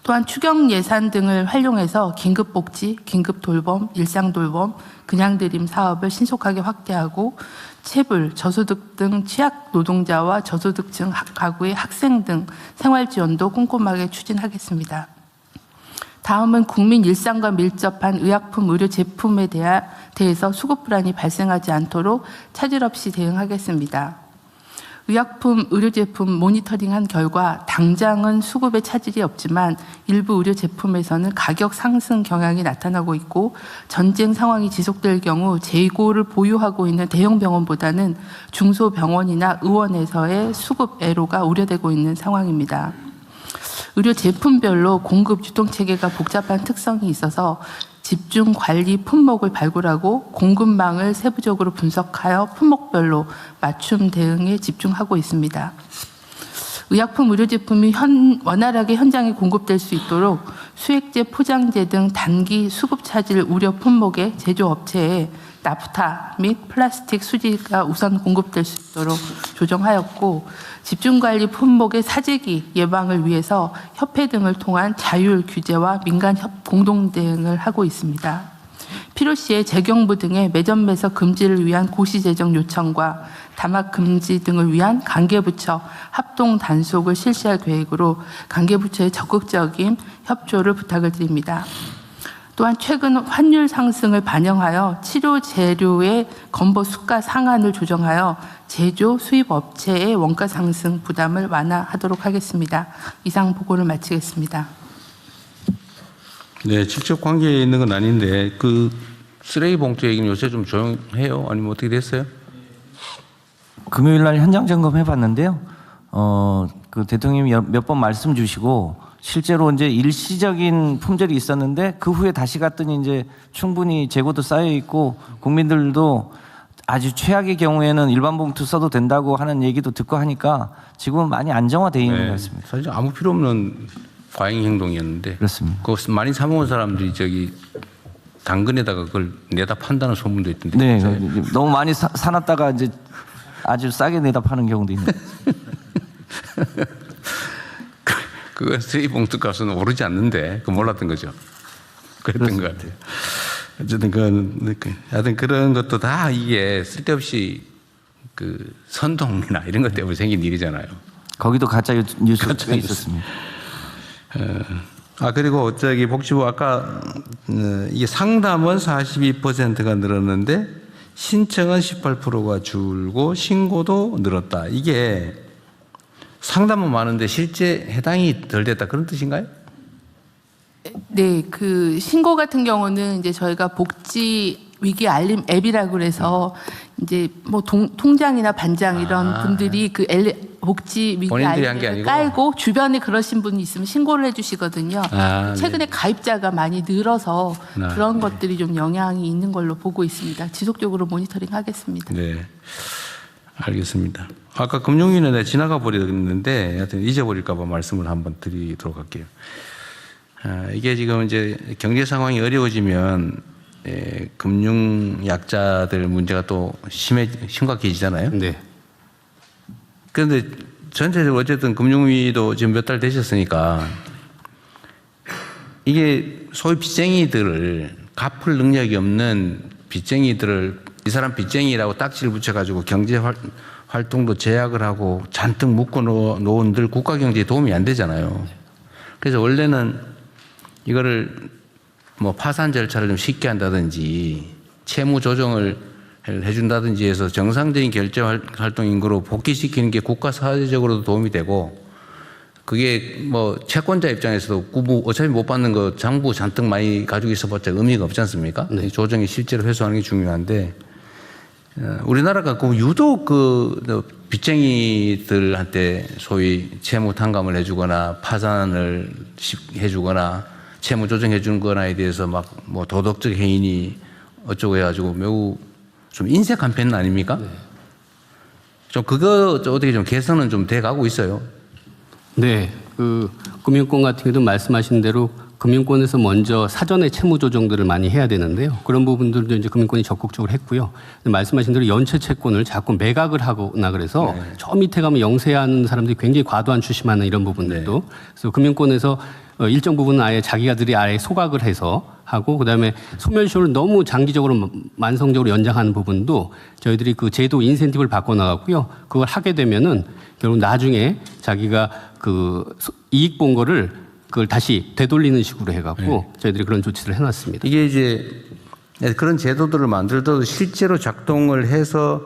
또한 추경 예산 등을 활용해서 긴급복지, 긴급돌봄, 일상돌봄, 그냥드림 사업을 신속하게 확대하고 체불, 저소득 등 취약 노동자와 저소득층 가구의 학생 등 생활 지원도 꼼꼼하게 추진하겠습니다. 다음은 국민 일상과 밀접한 의약품, 의료 제품에 대해서 수급 불안이 발생하지 않도록 차질 없이 대응하겠습니다. 의약품, 의료제품 모니터링한 결과 당장은 수급에 차질이 없지만 일부 의료제품에서는 가격 상승 경향이 나타나고 있고 전쟁 상황이 지속될 경우 재고를 보유하고 있는 대형 병원보다는 중소병원이나 의원에서의 수급 애로가 우려되고 있는 상황입니다. 의료 제품별로 공급 유통 체계가 복잡한 특성이 있어서 집중 관리 품목을 발굴하고 공급망을 세부적으로 분석하여 품목별로 맞춤 대응에 집중하고 있습니다. 의약품, 의료제품이 원활하게 현장에 공급될 수 있도록 수액제, 포장재 등 단기 수급 차질 우려 품목의 제조업체에 나프타 및 플라스틱 수지가 우선 공급될 수 있도록 조정하였고 집중관리 품목의 사재기 예방을 위해서 협회 등을 통한 자율 규제와 민간 공동 대응을 하고 있습니다. 필요시에 재경부 등의 매점 매석 금지를 위한 고시 제정 요청과 담합 금지 등을 위한 관계부처 합동 단속을 실시할 계획으로 관계부처의 적극적인 협조를 부탁을 드립니다. 또한 최근 환율 상승을 반영하여 치료 재료의 건보 수가 상한을 조정하여 제조 수입 업체의 원가 상승 부담을 완화하도록 하겠습니다. 이상 보고를 마치겠습니다. 네, 직접 관계에 있는 건 아닌데 그 쓰레기 봉투 얘기는 요새 좀 조용해요? 아니면 어떻게 됐어요? 금요일 날 현장 점검해 봤는데요. 그 대통령이 몇 번 말씀 주시고 실제로 이제 일시적인 품절이 있었는데 그 후에 다시 갔더니 이제 충분히 재고도 쌓여 있고 국민들도 아주 최악의 경우에는 일반 봉투 써도 된다고 하는 얘기도 듣고 하니까 지금은 많이 안정화되어 있는 것 같습니다. 사실 아무 필요 없는 과잉 행동이었는데 그렇습니다. 그거 많이 사 먹은 사람들이 저기 당근에다가 그걸 내다 판다는 소문도 있던데. 네, 너무 많이 사놨다가 이제 아주 싸게 내다 파는 경우도 있는. 그건 쓰레기 봉투 값은 오르지 않는데 그 몰랐던 거죠. 그랬던 것 같아요. 어쨌든 하여튼 그런 것도 다 이게 쓸데없이 그 선동이나 이런 것 때문에 생긴 일이잖아요. 거기도 가짜 뉴스가 있었습니다. 그리고 저기 복지부 아까 이게 상담은 42%가 늘었는데 신청은 18%가 줄고 신고도 늘었다. 이게 상담은 많은데 실제 해당이 덜 됐다 그런 뜻인가요? 네, 그 신고 같은 경우는 이제 저희가 복지 위기 알림 앱이라고 그래서 이제 뭐 통장이나 반장 이런 분들이 그 복지 위기 알림을 깔고 주변에 그러신 분이 있으면 신고를 해주시거든요. 최근에 가입자가 많이 늘어서 그런 것들이 좀 영향이 있는 걸로 보고 있습니다. 지속적으로 모니터링하겠습니다. 네, 알겠습니다. 아까 금융위원회 지나가 버렸는데 하여튼 잊어버릴까 봐 말씀을 한번 드리도록 할게요. 이게 지금 이제 경제 상황이 어려워지면 금융 약자들 문제가 또 심각해지잖아요. 네. 그런데 전체적으로 어쨌든 금융위도 지금 몇 달 되셨으니까 이게 소위 빚쟁이들을 갚을 능력이 없는 빚쟁이들을 이 사람 빚쟁이라고 딱지를 붙여가지고 경제 활동도 제약을 하고 잔뜩 묶어 놓은들 국가 경제에 도움이 안 되잖아요. 그래서 원래는 이거를 뭐 파산 절차를 좀 쉽게 한다든지 채무 조정을 해준다든지 해서 정상적인 결제 활동 인구로 복귀시키는 게 국가 사회적으로도 도움이 되고 그게 뭐 채권자 입장에서도 구부 어차피 못 받는 거 장부 잔뜩 많이 가지고 있어봤자 의미가 없지 않습니까? 네. 조정이 실제로 회수하는 게 중요한데 우리나라가 그 유독 그 빚쟁이들한테 소위 채무 탕감을 해주거나 파산을 해주거나 채무 조정해 주는 거나에 대해서 막 뭐 도덕적 해인이 어쩌고 해가지고 매우 좀 인색한 편은 아닙니까? 네. 좀 그거 어떻게 좀 개선은 좀 돼가고 있어요. 네, 그 금융권 같은 경우도 말씀하신 대로 금융권에서 먼저 사전에 채무 조정들을 많이 해야 되는데요. 그런 부분들도 이제 금융권이 적극적으로 했고요. 말씀하신 대로 연체 채권을 자꾸 매각을 하거나 그래서 저 밑에 가면 영세하는 사람들이 굉장히 과도한 추심하는 이런 부분들도 그래서 금융권에서 일정 부분은 아예 자기가들이 아예 소각을 해서 하고 그다음에 소멸시효를 너무 장기적으로 만성적으로 연장하는 부분도 저희들이 그 제도 인센티브를 바꿔나갔고요. 그걸 하게 되면은 결국 나중에 자기가 그 이익 본 거를 그걸 다시 되돌리는 식으로 해갖고 저희들이 그런 조치를 해놨습니다. 이게 이제 그런 제도들을 만들어도 실제로 작동을 해서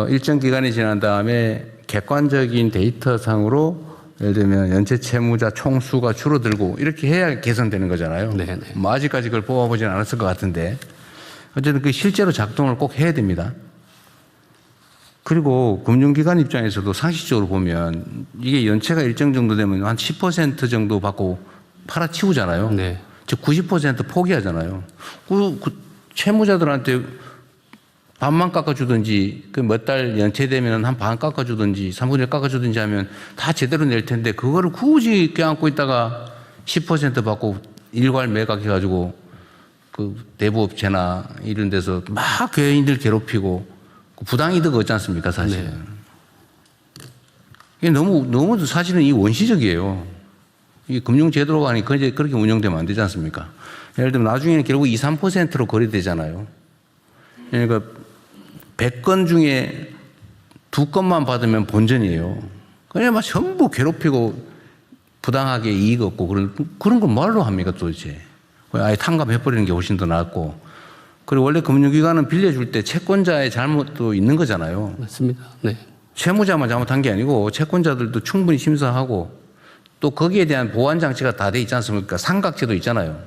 일정 기간이 지난 다음에 객관적인 데이터상으로 예를 들면 연체 채무자 총수가 줄어들고 이렇게 해야 개선되는 거잖아요. 네, 네. 뭐 아직까지 그걸 뽑아보지는 않았을 것 같은데 어쨌든 그 실제로 작동을 꼭 해야 됩니다. 그리고 금융기관 입장에서도 상식적으로 보면 이게 연체가 일정 정도 되면 한 10% 정도 받고 팔아치우잖아요. 네. 즉 90% 포기하잖아요. 그 채무자들한테 반만 깎아주든지 그 몇 달 연체되면 한 반 깎아주든지 3분의 1 깎아주든지 하면 다 제대로 낼 텐데 그거를 굳이 껴안고 있다가 10% 받고 일괄 매각해가지고 그 대부업체나 이런 데서 막 교인들 괴롭히고 부당이득 없지 않습니까 사실은. 네. 이게 너무 사실은 이 원시적이에요. 이 금융제도가 아니 그렇게 운영되면 안 되지 않습니까? 예를 들면 나중에는 결국 2, 3%로 거래되잖아요. 그러니까 100건 중에 2건만 받으면 본전이에요. 그냥 막 전부 괴롭히고 부당하게 이익 얻고 그런 걸 말로 합니까 도대체. 아예 탕감해버리는 게 훨씬 더 낫고. 그리고 원래 금융기관은 빌려줄 때 채권자의 잘못도 있는 거잖아요. 맞습니다. 네. 채무자만 잘못한 게 아니고 채권자들도 충분히 심사하고 또 거기에 대한 보완 장치가 다 돼 있지 않습니까? 삼각제도 있잖아요.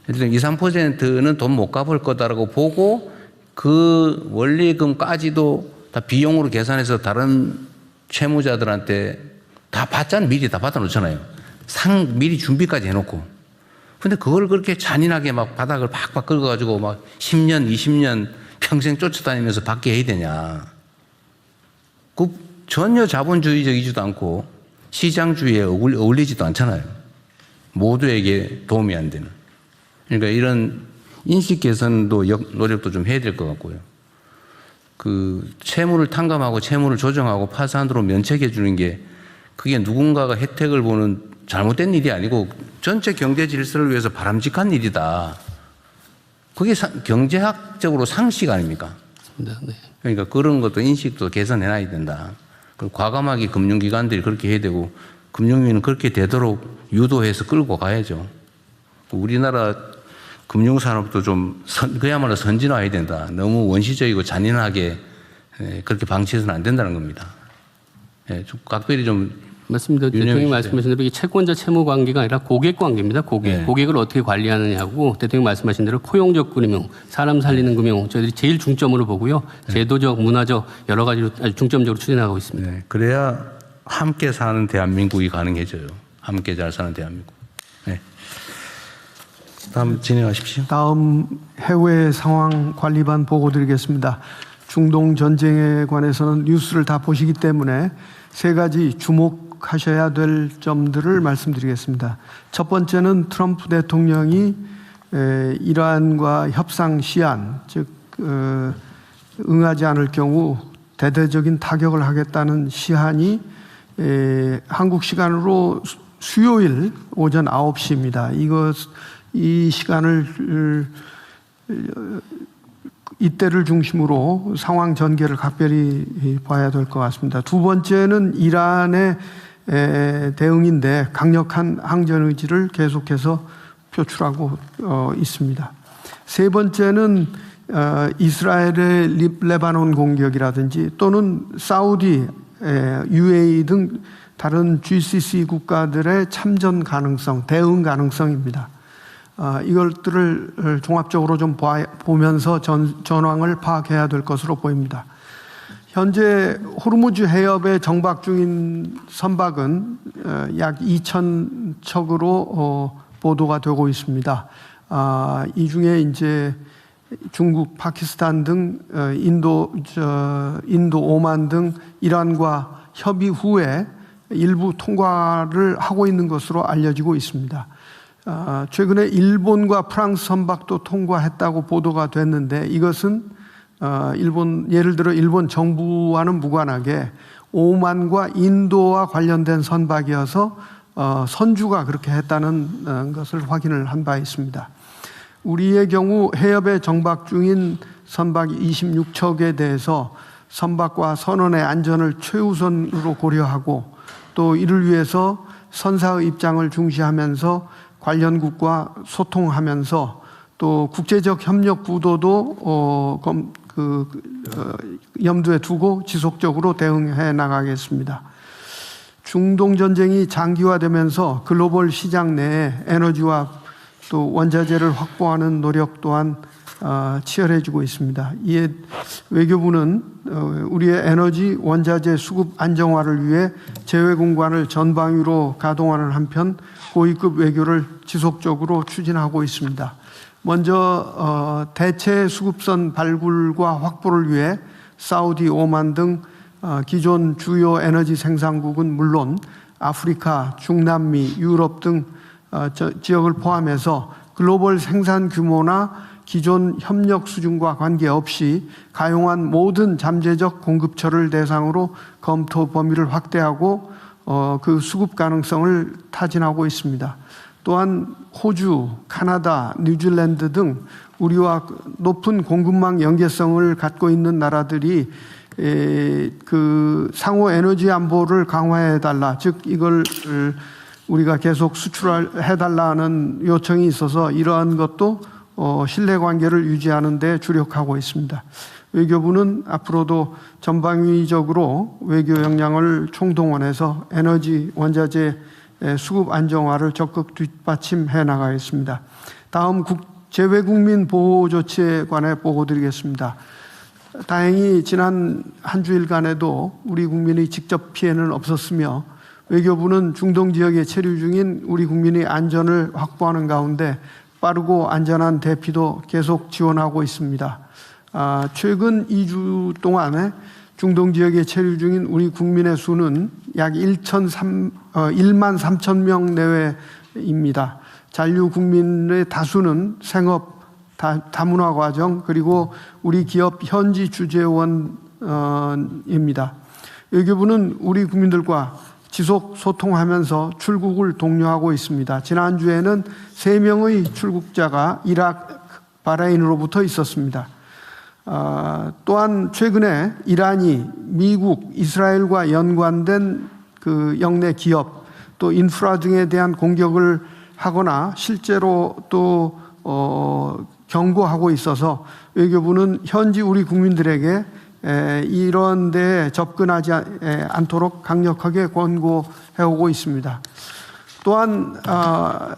예를 들면 2, 3%는 돈 못 갚을 거다라고 보고 그 원리금까지도 다 비용으로 계산해서 다른 채무자들한테 다 받자는 미리 다 받아놓잖아요. 미리 준비까지 해놓고. 근데 그걸 그렇게 잔인하게 막 바닥을 팍팍 긁어가지고 막 10년, 20년 평생 쫓아다니면서 받게 해야 되냐. 그 전혀 자본주의적이지도 않고 시장주의에 어울리지도 않잖아요. 모두에게 도움이 안 되는. 그러니까 이런 인식 개선도 노력도 좀 해야 될 것 같고요. 그 채무를 탕감하고 채무를 조정하고 파산으로 면책해 주는 게 그게 누군가가 혜택을 보는 잘못된 일이 아니고 전체 경제 질서를 위해서 바람직한 일이다. 그게 경제학적으로 상식 아닙니까? 네. 그러니까 그런 것도 인식도 개선해놔야 된다. 그리고 과감하게 금융기관들이 그렇게 해야 되고 금융위는 그렇게 되도록 유도해서 끌고 가야죠. 우리나라 금융산업도 좀 그야말로 선진화해야 된다. 너무 원시적이고 잔인하게 그렇게 방치해서는 안 된다는 겁니다. 좀 각별히 좀 맞습니다. 대통령이 말씀하신 대로 이 채권자 채무 관계가 아니라 고객 관계입니다. 고객을 어떻게 관리하느냐고 대통령이 말씀하신 대로 포용적 금융, 사람 살리는 금융 저희들이 제일 중점으로 보고요. 제도적, 문화적 여러 가지로 아주 중점적으로 추진하고 있습니다. 네, 그래야 함께 사는 대한민국이 가능해져요. 함께 잘 사는 대한민국. 네. 다음 진행하십시오. 다음 해외 상황 관리반 보고 드리겠습니다. 중동 전쟁에 관해서는 뉴스를 다 보시기 때문에 세 가지 주목하셔야 될 점들을 말씀드리겠습니다. 첫 번째는 트럼프 대통령이 이란과 협상 시한, 즉 응하지 않을 경우 대대적인 타격을 하겠다는 시한이 한국 시간으로 수요일 오전 9시입니다. 이 시간을 이때를 중심으로 상황 전개를 각별히 봐야 될 것 같습니다. 두 번째는 이란의 대응인데 강력한 항전 의지를 계속해서 표출하고 있습니다. 세 번째는 이스라엘의 레바논 공격이라든지 또는 사우디, UAE 등 다른 GCC 국가들의 참전 가능성, 대응 가능성입니다. 이것들을 종합적으로 좀 보면서 전황을 파악해야 될 것으로 보입니다. 현재 호르무즈 해협에 정박 중인 선박은 약 2,000척으로 보도가 되고 있습니다. 이 중에 이제 중국, 파키스탄 등 인도, 오만 등 이란과 협의 후에 일부 통과를 하고 있는 것으로 알려지고 있습니다. 최근에 일본과 프랑스 선박도 통과했다고 보도가 됐는데 이것은 예를 들어 일본 정부와는 무관하게 오만과 인도와 관련된 선박이어서 선주가 그렇게 했다는 것을 확인을 한 바 있습니다. 우리의 경우 해협에 정박 중인 선박 26척에 대해서 선박과 선원의 안전을 최우선으로 고려하고 또 이를 위해서 선사의 입장을 중시하면서 관련국과 소통하면서 또 국제적 협력 구도도 염두에 두고 지속적으로 대응해 나가겠습니다. 중동 전쟁이 장기화되면서 글로벌 시장 내에 에너지와 또 원자재를 확보하는 노력 또한 치열해지고 있습니다. 이에 외교부는 우리의 에너지 원자재 수급 안정화를 위해 재외공관을 전방위로 가동하는 한편 고위급 외교를 지속적으로 추진하고 있습니다. 먼저 대체 수급선 발굴과 확보를 위해 사우디, 오만 등 기존 주요 에너지 생산국은 물론 아프리카, 중남미, 유럽 등 지역을 포함해서 글로벌 생산 규모나 기존 협력 수준과 관계없이 가용한 모든 잠재적 공급처를 대상으로 검토 범위를 확대하고 그 수급 가능성을 타진하고 있습니다. 또한 호주, 카나다, 뉴질랜드 등 우리와 높은 공급망 연계성을 갖고 있는 나라들이 그 상호 에너지 안보를 강화해달라, 즉 이걸 우리가 계속 수출해달라는 요청이 있어서 이러한 것도 신뢰관계를 유지하는 데 주력하고 있습니다. 외교부는 앞으로도 전방위적으로 외교 역량을 총동원해서 에너지 원자재 수급 안정화를 적극 뒷받침해 나가겠습니다. 다음 재외국민 보호 조치에 관해 보고드리겠습니다. 다행히 지난 한 주일간에도 우리 국민의 직접 피해는 없었으며 외교부는 중동 지역에 체류 중인 우리 국민의 안전을 확보하는 가운데 빠르고 안전한 대피도 계속 지원하고 있습니다. 최근 2주 동안에 중동 지역에 체류 중인 우리 국민의 수는 약 1만 3천 명 내외입니다. 잔류 국민의 다수는 생업, 다문화 과정, 그리고 우리 기업 현지 주재원입니다. 외교부는 우리 국민들과 지속 소통하면서 출국을 독려하고 있습니다. 지난주에는 3명의 출국자가 이라크, 바레인으로부터 있었습니다. 또한 최근에 이란이 미국, 이스라엘과 연관된 그 영내 기업 또 인프라 등에 대한 공격을 하거나 실제로 또 경고하고 있어서 외교부는 현지 우리 국민들에게 이런 데 접근하지 않도록 강력하게 권고해오고 있습니다. 또한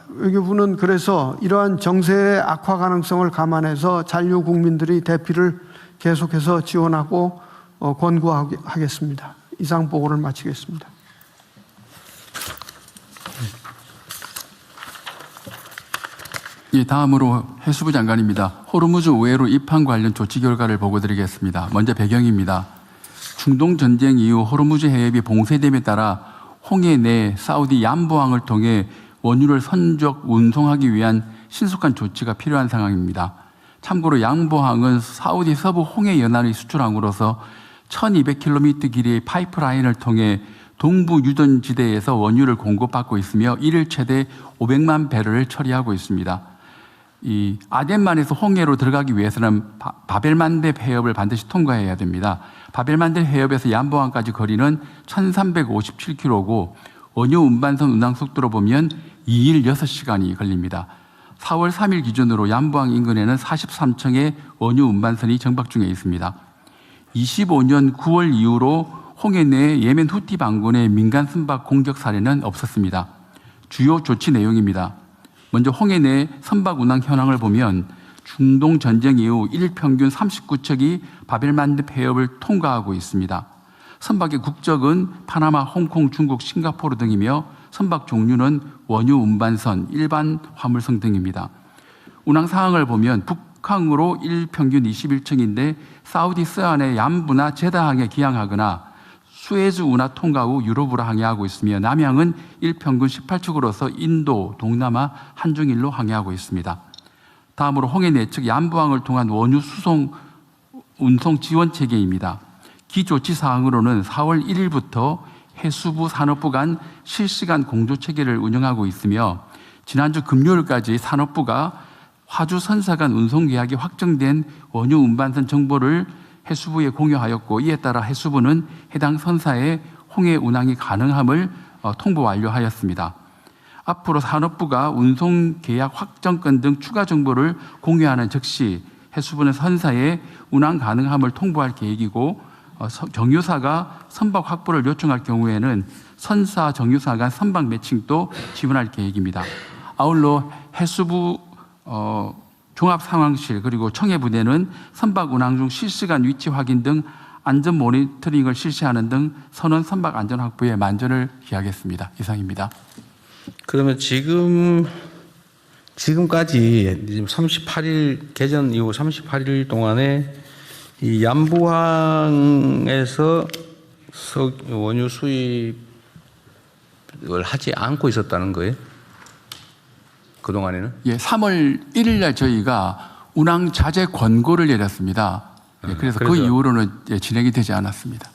외교부는 그래서 이러한 정세의 악화 가능성을 감안해서 잔류 국민들의 대피를 계속해서 지원하고 권고하겠습니다. 이상 보고를 마치겠습니다. 예, 다음으로 해수부 장관입니다. 호르무즈 우회로 입항 관련 조치 결과를 보고드리겠습니다. 먼저 배경입니다. 중동 전쟁 이후 호르무즈 해협이 봉쇄됨에 따라 홍해 내 사우디 얌보항을 통해 원유를 선적 운송하기 위한 신속한 조치가 필요한 상황입니다. 참고로 얌보항은 사우디 서부 홍해 연안의 수출항으로서 1200km 길이의 파이프라인을 통해 동부 유전지대에서 원유를 공급받고 있으며 이를 최대 500만 배럴을 처리하고 있습니다. 이 아덴만에서 홍해로 들어가기 위해서는 바벨만뎁 해협을 반드시 통과해야 됩니다. 바벨만뎁 해협에서 얌보항까지 거리는 1357km고 원유 운반선 운항 속도로 보면 2일 6시간이 걸립니다. 4월 3일 기준으로 얌보항 인근에는 43척의 원유 운반선이 정박 중에 있습니다. 25년 9월 이후로 홍해 내 예멘 후티 반군의 민간 선박 공격 사례는 없었습니다. 주요 조치 내용입니다. 먼저 홍해 내 선박 운항 현황을 보면 중동 전쟁 이후 일 평균 39척이 바벨만뎁 해협을 통과하고 있습니다. 선박의 국적은 파나마, 홍콩, 중국, 싱가포르 등이며 선박 종류는 원유 운반선, 일반 화물선 등입니다. 운항 상황을 보면 북항으로 일 평균 21척인데 사우디 서안의 얌부나 제다항에 기항하거나 수에즈 운하 통과 후 유럽으로 항해하고 있으며 남양은 일평균 18척으로서 인도, 동남아, 한중일로 항해하고 있습니다. 다음으로 홍해 내측 얌부항을 통한 원유 수송, 운송 지원 체계입니다. 기조치 사항으로는 4월 1일부터 해수부, 산업부 간 실시간 공조 체계를 운영하고 있으며 지난주 금요일까지 산업부가 화주 선사간 운송 계약이 확정된 원유 운반선 정보를 해수부에 공유하였고 이에 따라 해수부는 해당 선사에 홍해 운항이 가능함을 통보 완료하였습니다. 앞으로 산업부가 운송 계약 확정권 등 추가 정보를 공유하는 즉시 해수부는 선사에 운항 가능함을 통보할 계획이고 정유사가 선박 확보를 요청할 경우에는 선사 정유사 간 선박 매칭도 지원할 계획입니다. 아울러 해수부 종합상황실 그리고 청해부대는 선박 운항 중 실시간 위치 확인 등 안전 모니터링을 실시하는 등 선원 선박 안전 확보에 만전을 기하겠습니다. 이상입니다. 그러면 지금까지 지금 38일 개전 이후 38일 동안에 이 양부항에서 원유 수입을 하지 않고 있었다는 거예요? 그 동안에는? 예, 3월 1일 날 저희가 운항 자제 권고를 내렸습니다. 예, 그래서 그 이후로는 진행이 되지 않았습니다.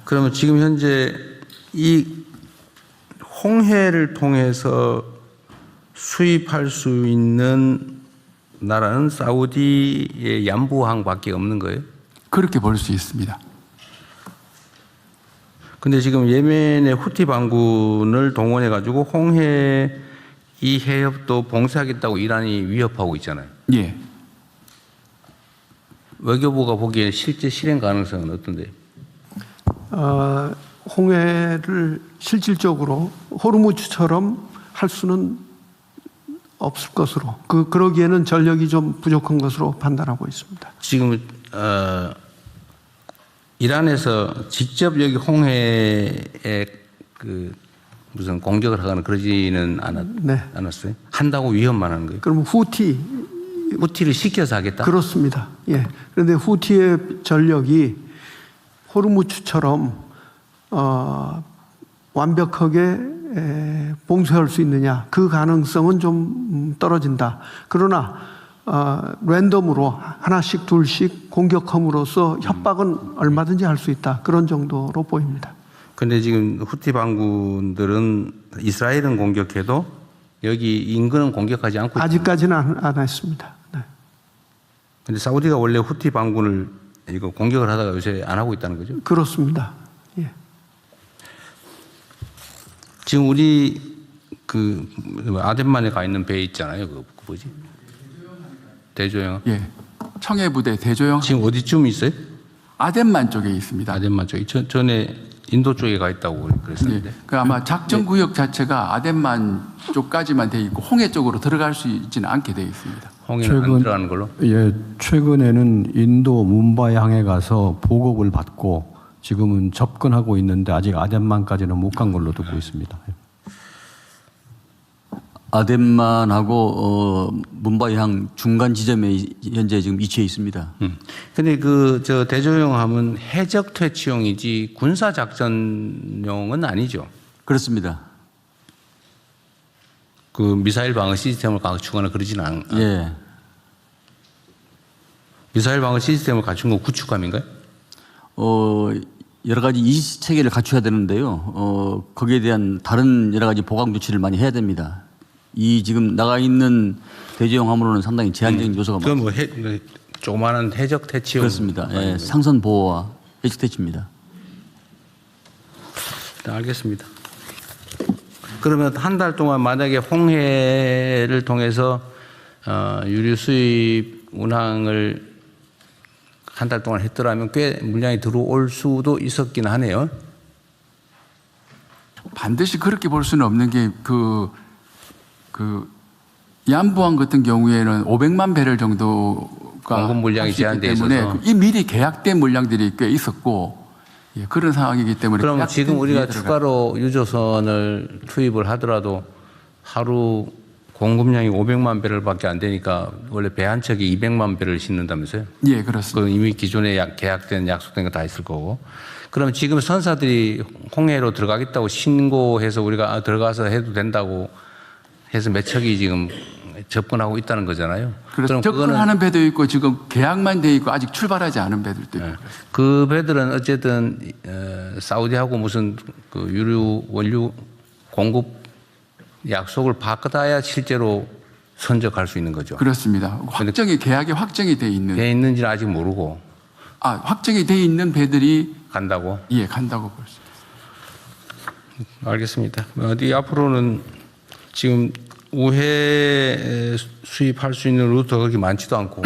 그러면 지금 현재 이 홍해를 통해서 수입할 수 있는 나라는 사우디의 얀부항밖에 없는 거예요? 그렇게 볼 수 있습니다. 근데 지금 예멘의 후티 반군을 동원해 가지고 홍해 이 해협도 봉쇄하겠다고 이란이 위협하고 있잖아요. 예. 외교부가 보기에 실제 실행 가능성은 어떤데요? 홍해를 실질적으로 호르무즈처럼 할 수는 없을 것으로 그러기에는 전력이 좀 부족한 것으로 판단하고 있습니다. 지금 이란에서 직접 여기 홍해에 그 무슨 공격을 하거나 그러지는 않았어요? 한다고 위협만 하는 거예요? 그러면 후티를 시켜서 하겠다? 그렇습니다. 예. 그런데 후티의 전력이 호르무즈처럼 완벽하게 봉쇄할 수 있느냐 그 가능성은 좀 떨어진다. 그러나 랜덤으로 하나씩 둘씩 공격함으로써 협박은 얼마든지 할 수 있다. 그런 정도로 보입니다. 그런데 지금 후티 반군들은 이스라엘은 공격해도 여기 인근은 공격하지 않고 아직까지는 안 했습니다. 네. 그런데 사우디가 원래 후티 반군을 이거 공격을 하다가 요새 안 하고 있다는 거죠? 그렇습니다. 예. 지금 우리 그 아덴만에 가 있는 배 있잖아요. 그 뭐지? 대조영. 예. 청해부대 대조영. 지금 어디쯤 있어요? 아덴만 쪽에 있습니다. 아덴만 쪽에. 전에 인도 쪽에 가 있다고 그랬었는데. 예. 그 아마 작전 구역 자체가 아덴만 쪽까지만 돼 있고 홍해 쪽으로 들어갈 수 있지는 않게 돼 있습니다. 홍해는 안 들어가는 걸로? 예, 최근에는 인도 뭄바이 항에 가서 보급을 받고 지금은 접근하고 있는데 아직 아덴만까지는 못 간 걸로 듣고 있습니다. 아덴만하고 뭄바이항 중간 지점에 현재 지금 위치해 있습니다. 근데 그 저 대조영 함은 해적 퇴치용이지 군사 작전용은 아니죠. 그렇습니다. 그 미사일 방어 시스템을 갖추거나 그러지는 않아요. 예. 미사일 방어 시스템을 갖춘 건 구축함인가요? 여러 가지 이시 체계를 갖춰야 되는데요. 거기에 대한 다른 여러 가지 보강 조치를 많이 해야 됩니다. 이 지금 나가 있는 대조영 함으로는 상당히 제한적인 요소가 많습니다. 그건 뭐 조그마한 해적 퇴치용. 그렇습니다. 예, 상선 보호와 해적 퇴치입니다. 알겠습니다. 그러면 한 달 동안 만약에 홍해를 통해서 유류 수입 운항을 한 달 동안 했더라면 꽤 물량이 들어올 수도 있었긴 하네요. 반드시 그렇게 볼 수는 없는 게 얀부항 같은 경우에는 500만 배럴 정도가 공급 물량이 제한되어 있어서 이 미리 계약된 물량들이 꽤 있었고 예, 그런 상황이기 때문에. 그럼 지금 우리가 추가로 유조선을 투입을 하더라도 하루 공급량이 500만 배럴밖에 안 되니까 원래 배 한 척이 200만 배를 싣는다면서요? 예, 그렇습니다. 이미 기존에 계약된 약속된 거 다 있을 거고. 그럼 지금 선사들이 홍해로 들어가겠다고 신고해서 우리가 들어가서 해도 된다고 해서 몇 척이 지금 접근하고 있다는 거잖아요. 그래서 접근하는 배도 있고 지금 계약만 돼 있고 아직 출발하지 않은 배들도 있고. 그 배들은 어쨌든 사우디하고 무슨 그 유류 원유 공급 약속을 바꿔야 실제로 선적할 수 있는 거죠. 그렇습니다. 계약이 확정이 돼 있는지는 아직 모르고. 확정이 돼 있는 배들이 간다고? 예, 간다고 볼 수 있습니다. 알겠습니다. 앞으로는 지금 우회 수입할 수 있는 루트가 그렇게 많지도 않고